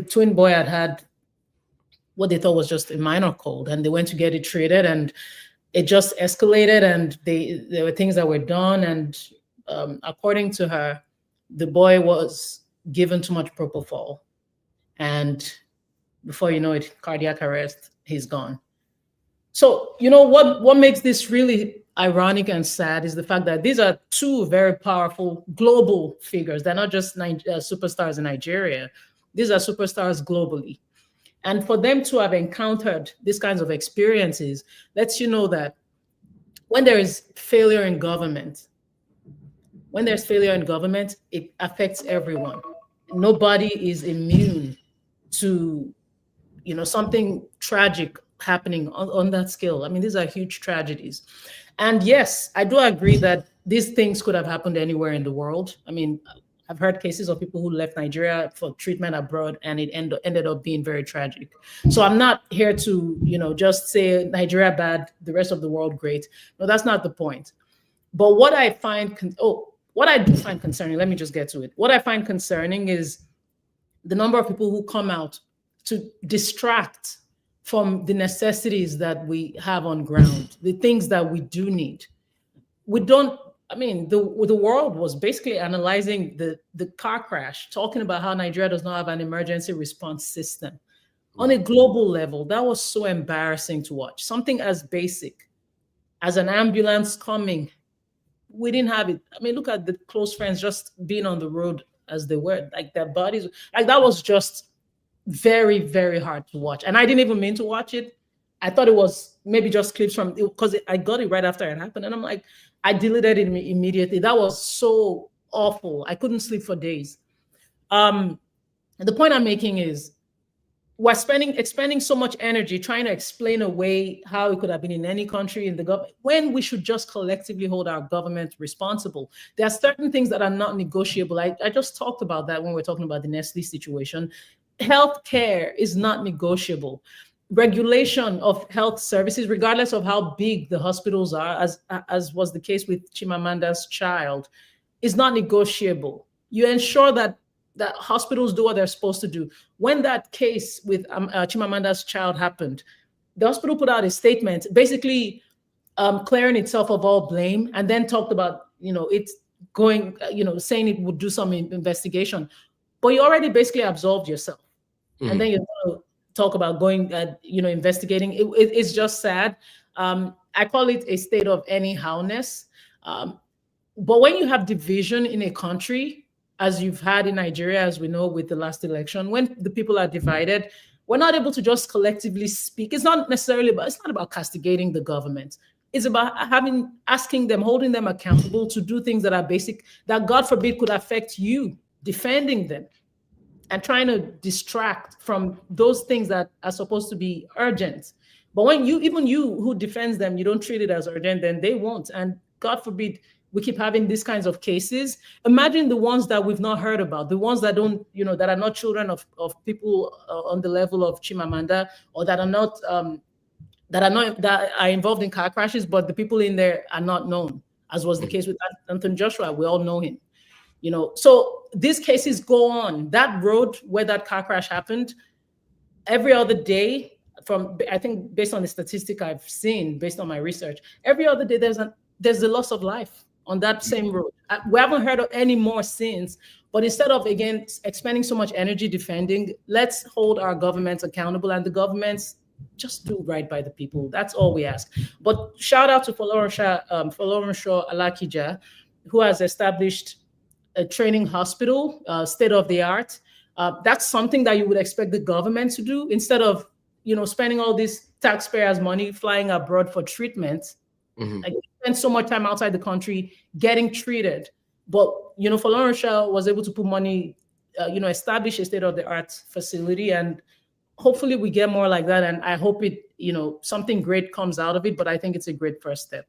twin boy had what they thought was just a minor cold, and they went to get it treated, and it just escalated, and there were things that were done, and according to her, the boy was given too much propofol, and before you know it, cardiac arrest, he's gone. So what makes this really ironic and sad is the fact that these are two very powerful global figures. They're not just superstars in Nigeria. These are superstars globally. And for them to have encountered these kinds of experiences lets you know that when there is failure in government, it affects everyone. Nobody is immune to, something tragic happening on that scale. I mean, these are huge tragedies. And yes, I do agree that these things could have happened anywhere in the world. I mean, I've heard cases of people who left Nigeria for treatment abroad, and it ended up being very tragic. So I'm not here to, just say Nigeria bad, the rest of the world great. No, that's not the point. But what I do find concerning, let me just get to it. What I find concerning is the number of people who come out to distract from the necessities that we have on ground, the things that we do need. The world was basically analyzing the car crash, talking about how Nigeria does not have an emergency response system. On a global level, that was so embarrassing to watch. Something as basic as an ambulance coming, we didn't have it. I mean, look at the close friends just being on the road as they were, like their bodies, like that was just very, very hard to watch. And I didn't even mean to watch it. I thought it was maybe just clips from, because I got it right after it happened. And I'm like, I deleted it immediately. That was so awful. I couldn't sleep for days. The point I'm making is, we're expending so much energy trying to explain away how it could have been in any country in the government, when we should just collectively hold our government responsible. There are certain things that are not negotiable. I just talked about that when we're talking about the Nestlé situation. Healthcare is not negotiable. Regulation of health services, regardless of how big the hospitals are, as was the case with Chimamanda's child, is not negotiable. You ensure that hospitals do what they're supposed to do. When that case with Chimamanda's child happened, the hospital put out a statement basically clearing itself of all blame, and then talked about, it's going, saying it would do some investigation. But you already basically absolved yourself. Mm-hmm. And then you're going to talk about going, investigating. It's just sad. I call it a state of anyhowness. But when you have division in a country, as you've had in Nigeria, as we know with the last election, when the people are divided, we're not able to just collectively speak. It's not about castigating the government. It's about asking them, holding them accountable to do things that are basic, that God forbid could affect you, defending them, and trying to distract from those things that are supposed to be urgent. But when even you who defends them, you don't treat it as urgent, then they won't. And God forbid, we keep having these kinds of cases. Imagine the ones that we've not heard about, the ones that don't, that are not children of people on the level of Chimamanda, or that are involved in car crashes, but the people in there are not known, as was the case with Anthony Joshua. We all know him, So these cases go on. That road where that car crash happened, every other day, I think based on the statistic I've seen, based on my research, every other day there's the loss of life on that same road. We haven't heard of any more since, but instead of, again, expending so much energy defending, let's hold our governments accountable, and the governments just do right by the people. That's all we ask. But shout out to Folorunsho Alakija, who has established a training hospital, state of the art. That's something that you would expect the government to do, instead of, spending all this taxpayers' money flying abroad for treatment. Mm-hmm. Like, spend so much time outside the country getting treated. But, Folorunsho was able to put money, establish a state-of-the-art facility, and hopefully we get more like that. And I hope it, something great comes out of it, but I think it's a great first step.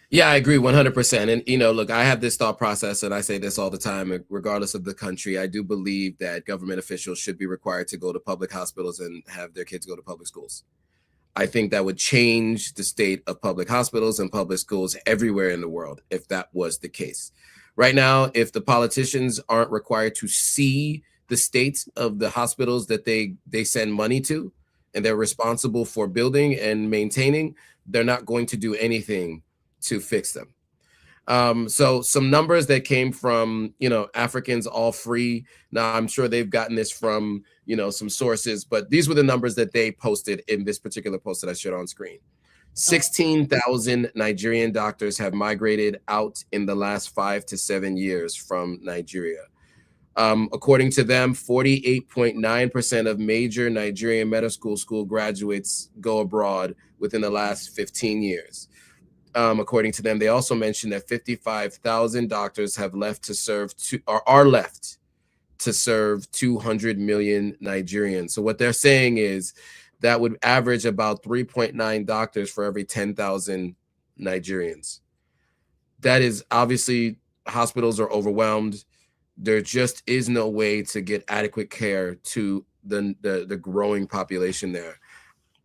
Yeah, I agree 100%. And, look, I have this thought process, and I say this all the time, regardless of the country. I do believe that government officials should be required to go to public hospitals and have their kids go to public schools. I think that would change the state of public hospitals and public schools everywhere in the world if that was the case. Right now, if the politicians aren't required to see the states of the hospitals that they send money to, and they're responsible for building and maintaining, they're not going to do anything to fix them. So some numbers that came from, Africans All Free. Now, I'm sure they've gotten this from, some sources, but these were the numbers that they posted in this particular post that I showed on screen. 16,000 Nigerian doctors have migrated out in the last 5 to 7 years from Nigeria. According to them, 48.9% of major Nigerian medical school graduates go abroad within the last 15 years. According to them, they also mentioned that 55,000 doctors have left to serve are left to serve 200 million Nigerians. So what they're saying is that would average about 3.9 doctors for every 10,000 Nigerians. That is, obviously, hospitals are overwhelmed. There just is no way to get adequate care to the growing population there.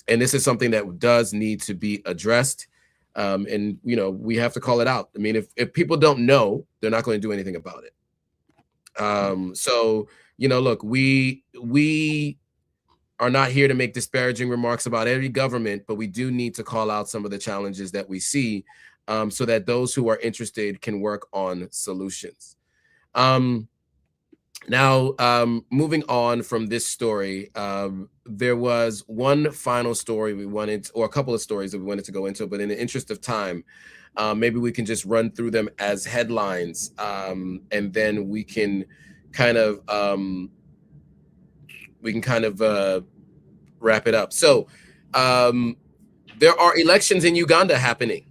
And this is something that does need to be addressed. And, we have to call it out. I mean, if people don't know, they're not going to do anything about it. So, look, we are not here to make disparaging remarks about any government, but we do need to call out some of the challenges that we see, so that those who are interested can work on solutions. Now, moving on from this story, there was one final story we wanted, or a couple of stories that we wanted to go into, but in the interest of time, maybe we can just run through them as headlines, and then we can kind of kind of wrap it up. So there are elections in Uganda happening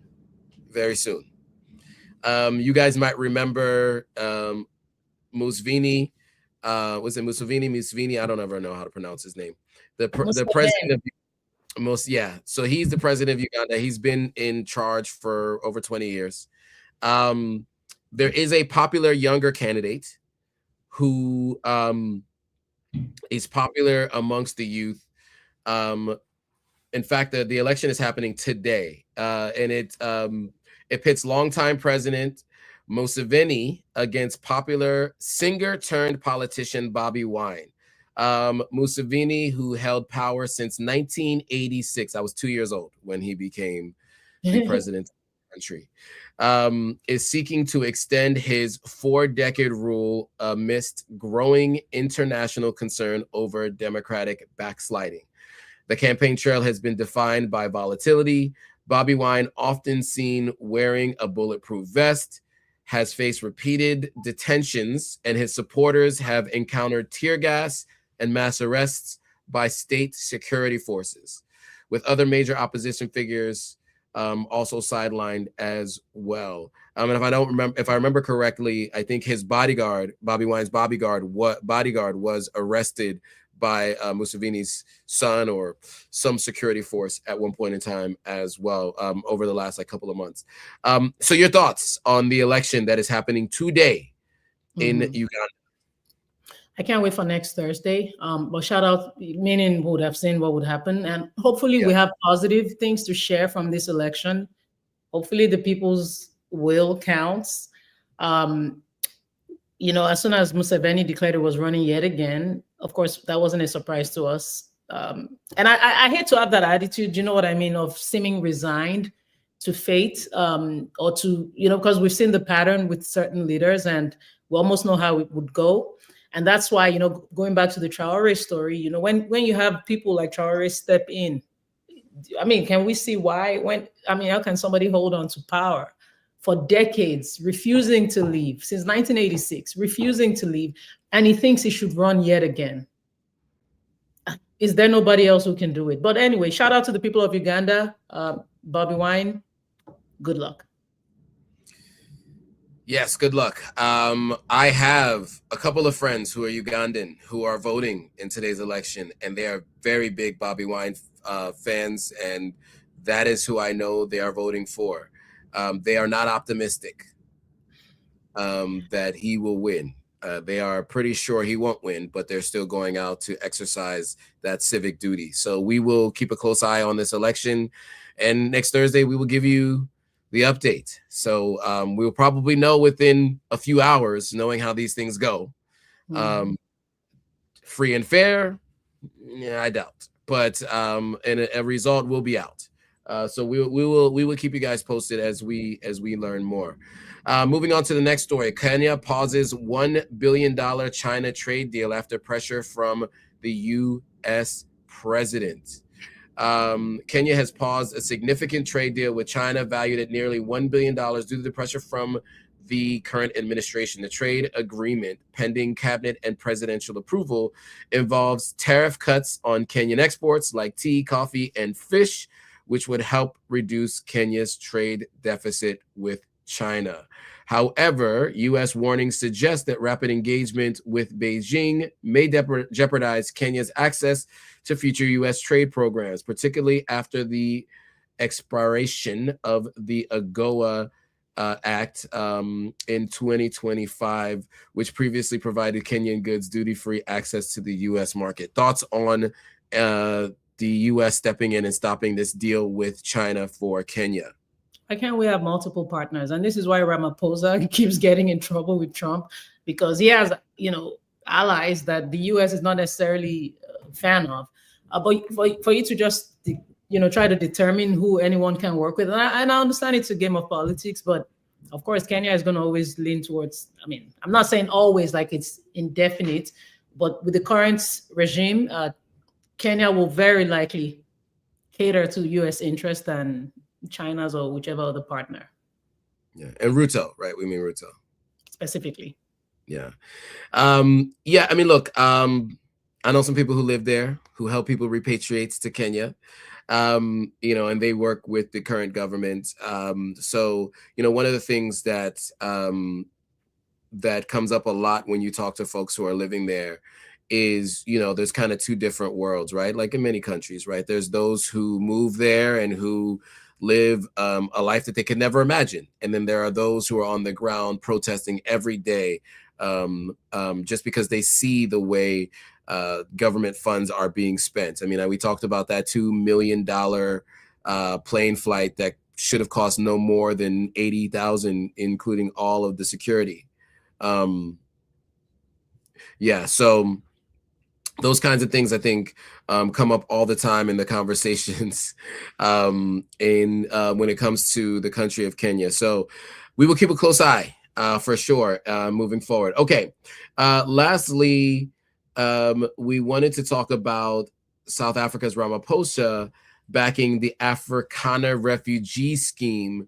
very soon. You guys might remember Museveni. Was it Museveni? Museveni? I don't ever know how to pronounce his name. The president of so he's the president of Uganda. He's been in charge for over 20 years. There is a popular younger candidate who is popular amongst the youth. In fact, the election is happening today, and it pits longtime President Museveni against popular singer turned politician Bobby Wine. Museveni, who held power since 1986, I was 2 years old when he became the president of the country, is seeking to extend his 4-decade rule amidst growing international concern over democratic backsliding. The campaign trail has been defined by volatility. Bobby Wine, often seen wearing a bulletproof vest, has faced repeated detentions, and his supporters have encountered tear gas and mass arrests by state security forces, with other major opposition figures also sidelined as well. And if I remember correctly, I think his bodyguard, Bobby Wine's bodyguard, was arrested by Museveni's son or some security force at one point in time as well, over the last couple of months. So your thoughts on the election that is happening today in Uganda? I can't wait for next Thursday. But shout out, meaning would have seen what would happen. And hopefully we have positive things to share from this election. Hopefully the people's will counts. You know, as soon as Museveni declared it was running yet again, of course, that wasn't a surprise to us. And I hate to have that attitude, you know what I mean, of seeming resigned to fate, or to, you know, because we've seen the pattern with certain leaders and we almost know how it would go. And that's why, you know, going back to the Traoré story, you know, when you have people like Traoré step in, I mean, can we see why? How can somebody hold on to power for decades, refusing to leave, since 1986, refusing to leave, and he thinks he should run yet again? Is there nobody else who can do it? But anyway, shout out to the people of Uganda. Bobby Wine, good luck. Yes, good luck. I have a couple of friends who are Ugandan who are voting in today's election, and they are very big Bobby Wine fans, and that is who I know they are voting for. They are not optimistic that he will win. They are pretty sure he won't win, but they're still going out to exercise that civic duty. So we will keep a close eye on this election, and next Thursday we will give you the update. So we'll probably know within a few hours, knowing how these things go. Free and fair, yeah, I doubt, but and a result will be out. So we will keep you guys posted as we learn more. Moving on to the next story, Kenya pauses $1 billion China trade deal after pressure from the U.S. president. Kenya has paused a significant trade deal with China valued at nearly $1 billion due to the pressure from the current administration. The trade agreement, pending cabinet and presidential approval, involves tariff cuts on Kenyan exports like tea, coffee, and fish, which would help reduce Kenya's trade deficit with China. However, U.S. warnings suggest that rapid engagement with Beijing may jeopardize Kenya's access to future U.S. trade programs, particularly after the expiration of the AGOA Act in 2025, which previously provided Kenyan goods duty-free access to the U.S. market. Thoughts on the U.S. stepping in and stopping this deal with China for Kenya? Why can't we have multiple partners? And this is why Ramaphosa keeps getting in trouble with Trump, because he has, you know, allies that the U.S. is not necessarily a fan of. But for you to just, you know, try to determine who anyone can work with, and I understand it's a game of politics, but of course Kenya is going to always lean towards. I mean, I'm not saying always like it's indefinite, but with the current regime, Kenya will very likely cater to U.S. interest and China's or whichever other partner. Yeah, and Ruto, right? We mean Ruto specifically. Yeah. Yeah. I mean, look, I know some people who live there who help people repatriate to Kenya, you know, and they work with the current government. So, you know, one of the things that that comes up a lot when you talk to folks who are living there is, you know, there's kind of two different worlds, right? Like in many countries, right? There's those who move there and who live a life that they could never imagine. And then there are those who are on the ground protesting every day just because they see the way government funds are being spent. I mean, we talked about that $2 million plane flight that should have cost no more than $80,000, including all of the security. Yeah, so those kinds of things I think come up all the time in the conversations when it comes to the country of Kenya. So we will keep a close eye for sure moving forward. Okay, lastly, we wanted to talk about South Africa's Ramaphosa backing the Afrikaner refugee scheme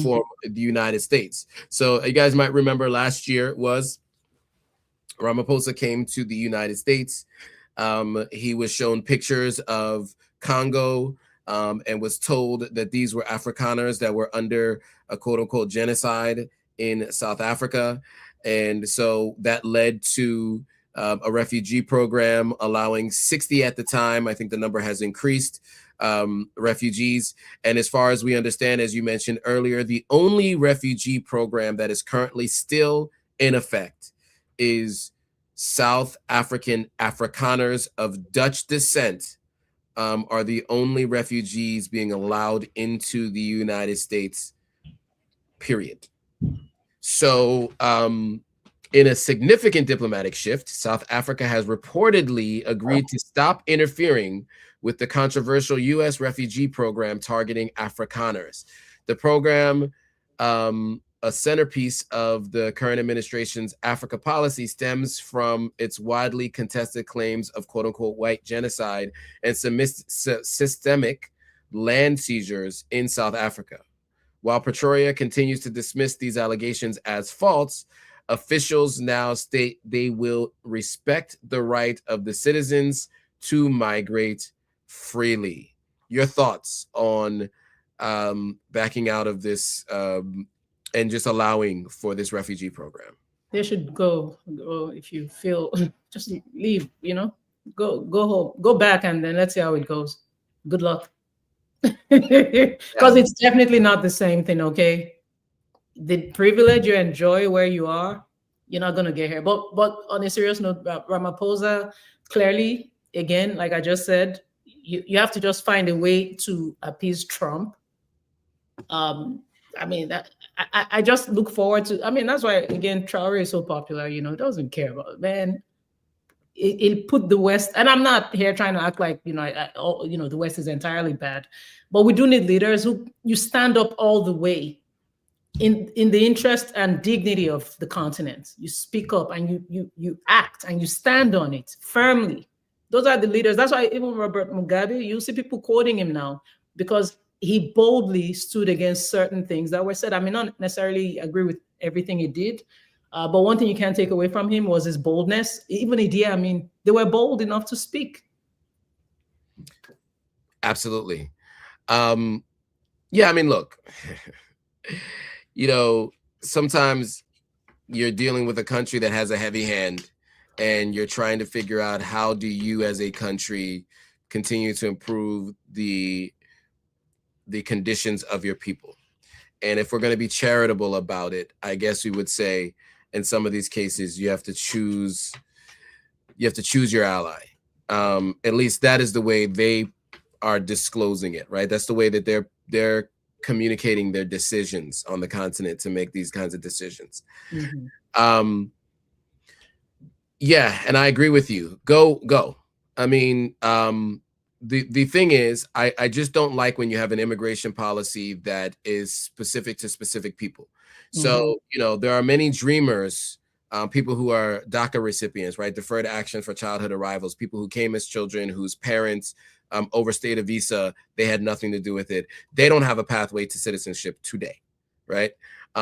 for the United States. So you guys might remember last year was Ramaphosa came to the United States. He was shown pictures of Congo and was told that these were Afrikaners that were under a quote unquote genocide in South Africa. And so that led to a refugee program allowing 60 at the time. I think the number has increased refugees. And as far as we understand, as you mentioned earlier, the only refugee program that is currently still in effect is South African Afrikaners of Dutch descent are the only refugees being allowed into the United States, period. So in a significant diplomatic shift, South Africa has reportedly agreed to stop interfering with the controversial U.S. refugee program targeting Afrikaners. The program, a centerpiece of the current administration's Africa policy, stems from its widely contested claims of quote unquote white genocide and systemic land seizures in South Africa. While Pretoria continues to dismiss these allegations as false, officials now state they will respect the right of the citizens to migrate freely. Your thoughts on backing out of this and just allowing for this refugee program? They should go if you feel, just leave, you know, go home, go back, and then let's see how it goes. Good luck. Because it's definitely not the same thing, okay? The privilege you enjoy where you are, you're not going to get here. But on a serious note, Ramaphosa, clearly, again, like I just said, you have to just find a way to appease Trump. I mean, I just look forward to, I mean, that's why, again, Traoré is so popular, you know, doesn't care about it, man. It'll put the West, and I'm not here trying to act like, you know, the West is entirely bad, but we do need leaders who you stand up all the way in the interest and dignity of the continent. You speak up and you act and you stand on it firmly. Those are the leaders. That's why even Robert Mugabe, you see people quoting him now because he boldly stood against certain things that were said. I may not necessarily agree with everything he did, but one thing you can't take away from him was his boldness. Even Idi, I mean, they were bold enough to speak. Absolutely. Yeah, I mean, look, you know, sometimes you're dealing with a country that has a heavy hand and you're trying to figure out how do you as a country continue to improve the conditions of your people. And if we're going to be charitable about it, I guess we would say in some of these cases, you have to choose your ally. At least that is the way they are disclosing it, right? That's the way that they're communicating their decisions on the continent to make these kinds of decisions. Mm-hmm. Yeah, and I agree with you. Go. I mean, the thing is, I just don't like when you have an immigration policy that is specific to specific people. So, you know, there are many dreamers, people who are DACA recipients, right? Deferred Action for Childhood Arrivals, people who came as children, whose parents overstayed a visa, they had nothing to do with it. They don't have a pathway to citizenship today, right?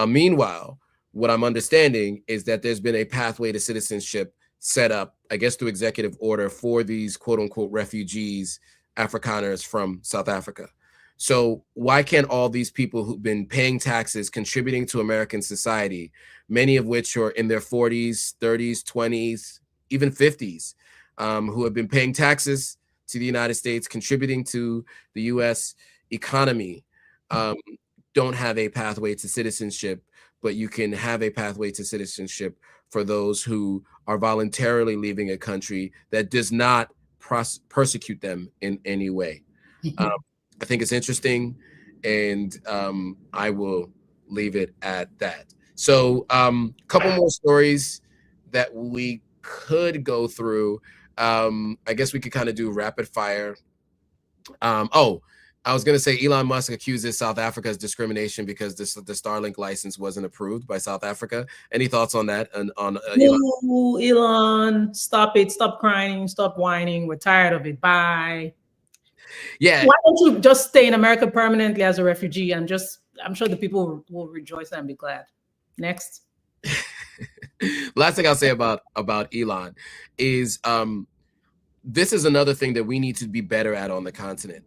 Meanwhile, what I'm understanding is that there's been a pathway to citizenship set up I guess through executive order, for these quote unquote refugees, Afrikaners from South Africa. So why can't all these people who've been paying taxes, contributing to American society, many of which are in their 40s, 30s, 20s, even 50s, who have been paying taxes to the United States, contributing to the U.S. economy, don't have a pathway to citizenship, but you can have a pathway to citizenship for those who are voluntarily leaving a country that does not persecute them in any way. I think it's interesting, and I will leave it at that. So a couple more stories that we could go through. I guess we could kind of do rapid fire. Oh, I was going to say Elon Musk accuses South Africa's discrimination because the Starlink license wasn't approved by South Africa. Any thoughts on that? On Elon? Elon, stop it. Stop crying. Stop whining. We're tired of it. Bye. Yeah. Why don't you just stay in America permanently as a refugee? I'm sure the people will rejoice and be glad. Next. Last thing I'll say about Elon is this is another thing that we need to be better at on the continent.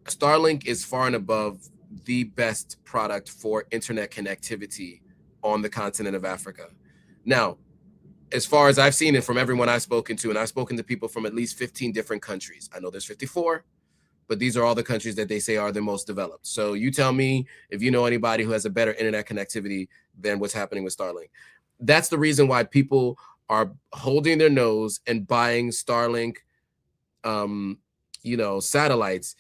Starlink is far and above the best product for internet connectivity on the continent of Africa. Now, as far as I've seen it from everyone I've spoken to, and I've spoken to people from at least 15 different countries. I know there's 54, but these are all the countries that they say are the most developed. So you tell me if you know anybody who has a better internet connectivity than what's happening with Starlink. That's the reason why people are holding their nose and buying Starlink, satellites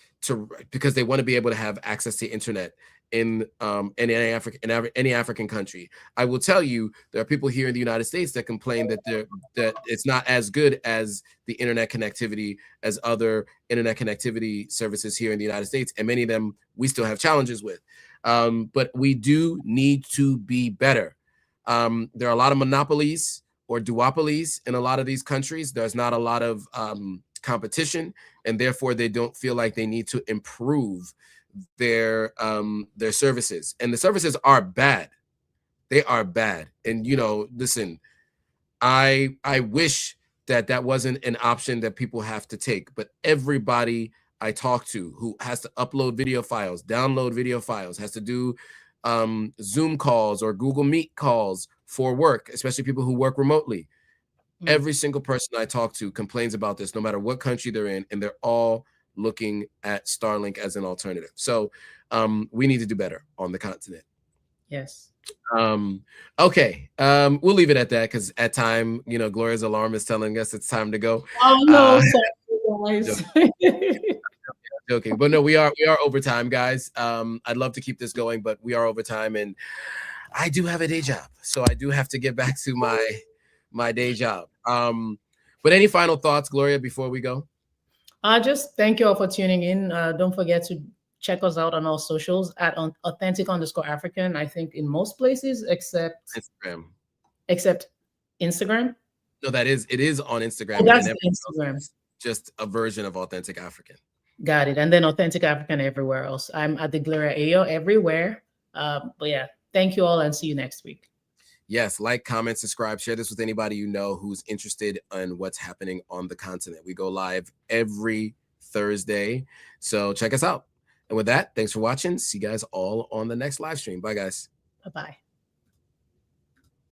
because they want to be able to have access to internet in any African country. I will tell you, there are people here in the United States that complain that it's not as good as the internet connectivity as other internet connectivity services here in the United States, and many of them we still have challenges with. But we do need to be better. There are a lot of monopolies or duopolies in a lot of these countries. There's not a lot of competition, and therefore they don't feel like they need to improve their services. And the services are bad. They are bad. And listen, I wish that wasn't an option that people have to take, but everybody I talk to who has to upload video files, download video files, has to do Zoom calls or Google Meet calls for work, especially people who work remotely. Every single person I talk to complains about this, no matter what country they're in, and they're all looking at Starlink as an alternative. So we need to do better on the continent. Yes. Okay. We'll leave it at that because at time, Gloria's alarm is telling us it's time to go. Oh no, sorry, guys. Joking. But no, we are over time, guys. I'd love to keep this going, but we are over time, and I do have a day job, so I do have to get back to my day job. But any final thoughts, Gloria, before we go? Just thank you all for tuning in. Don't forget to check us out on all socials at authentic_African. I think in most places except Instagram. Except Instagram. No, it is on Instagram. Oh, that's Instagram. Just a version of Authentic African. Got it. And then Authentic African everywhere else. I'm at the Gloria Ayo everywhere. But yeah, thank you all and see you next week. Yes, like, comment, subscribe, share this with anybody you know who's interested in what's happening on the continent. We go live every Thursday, so check us out. And with that, thanks for watching. See you guys all on the next live stream. Bye, guys. Bye-bye.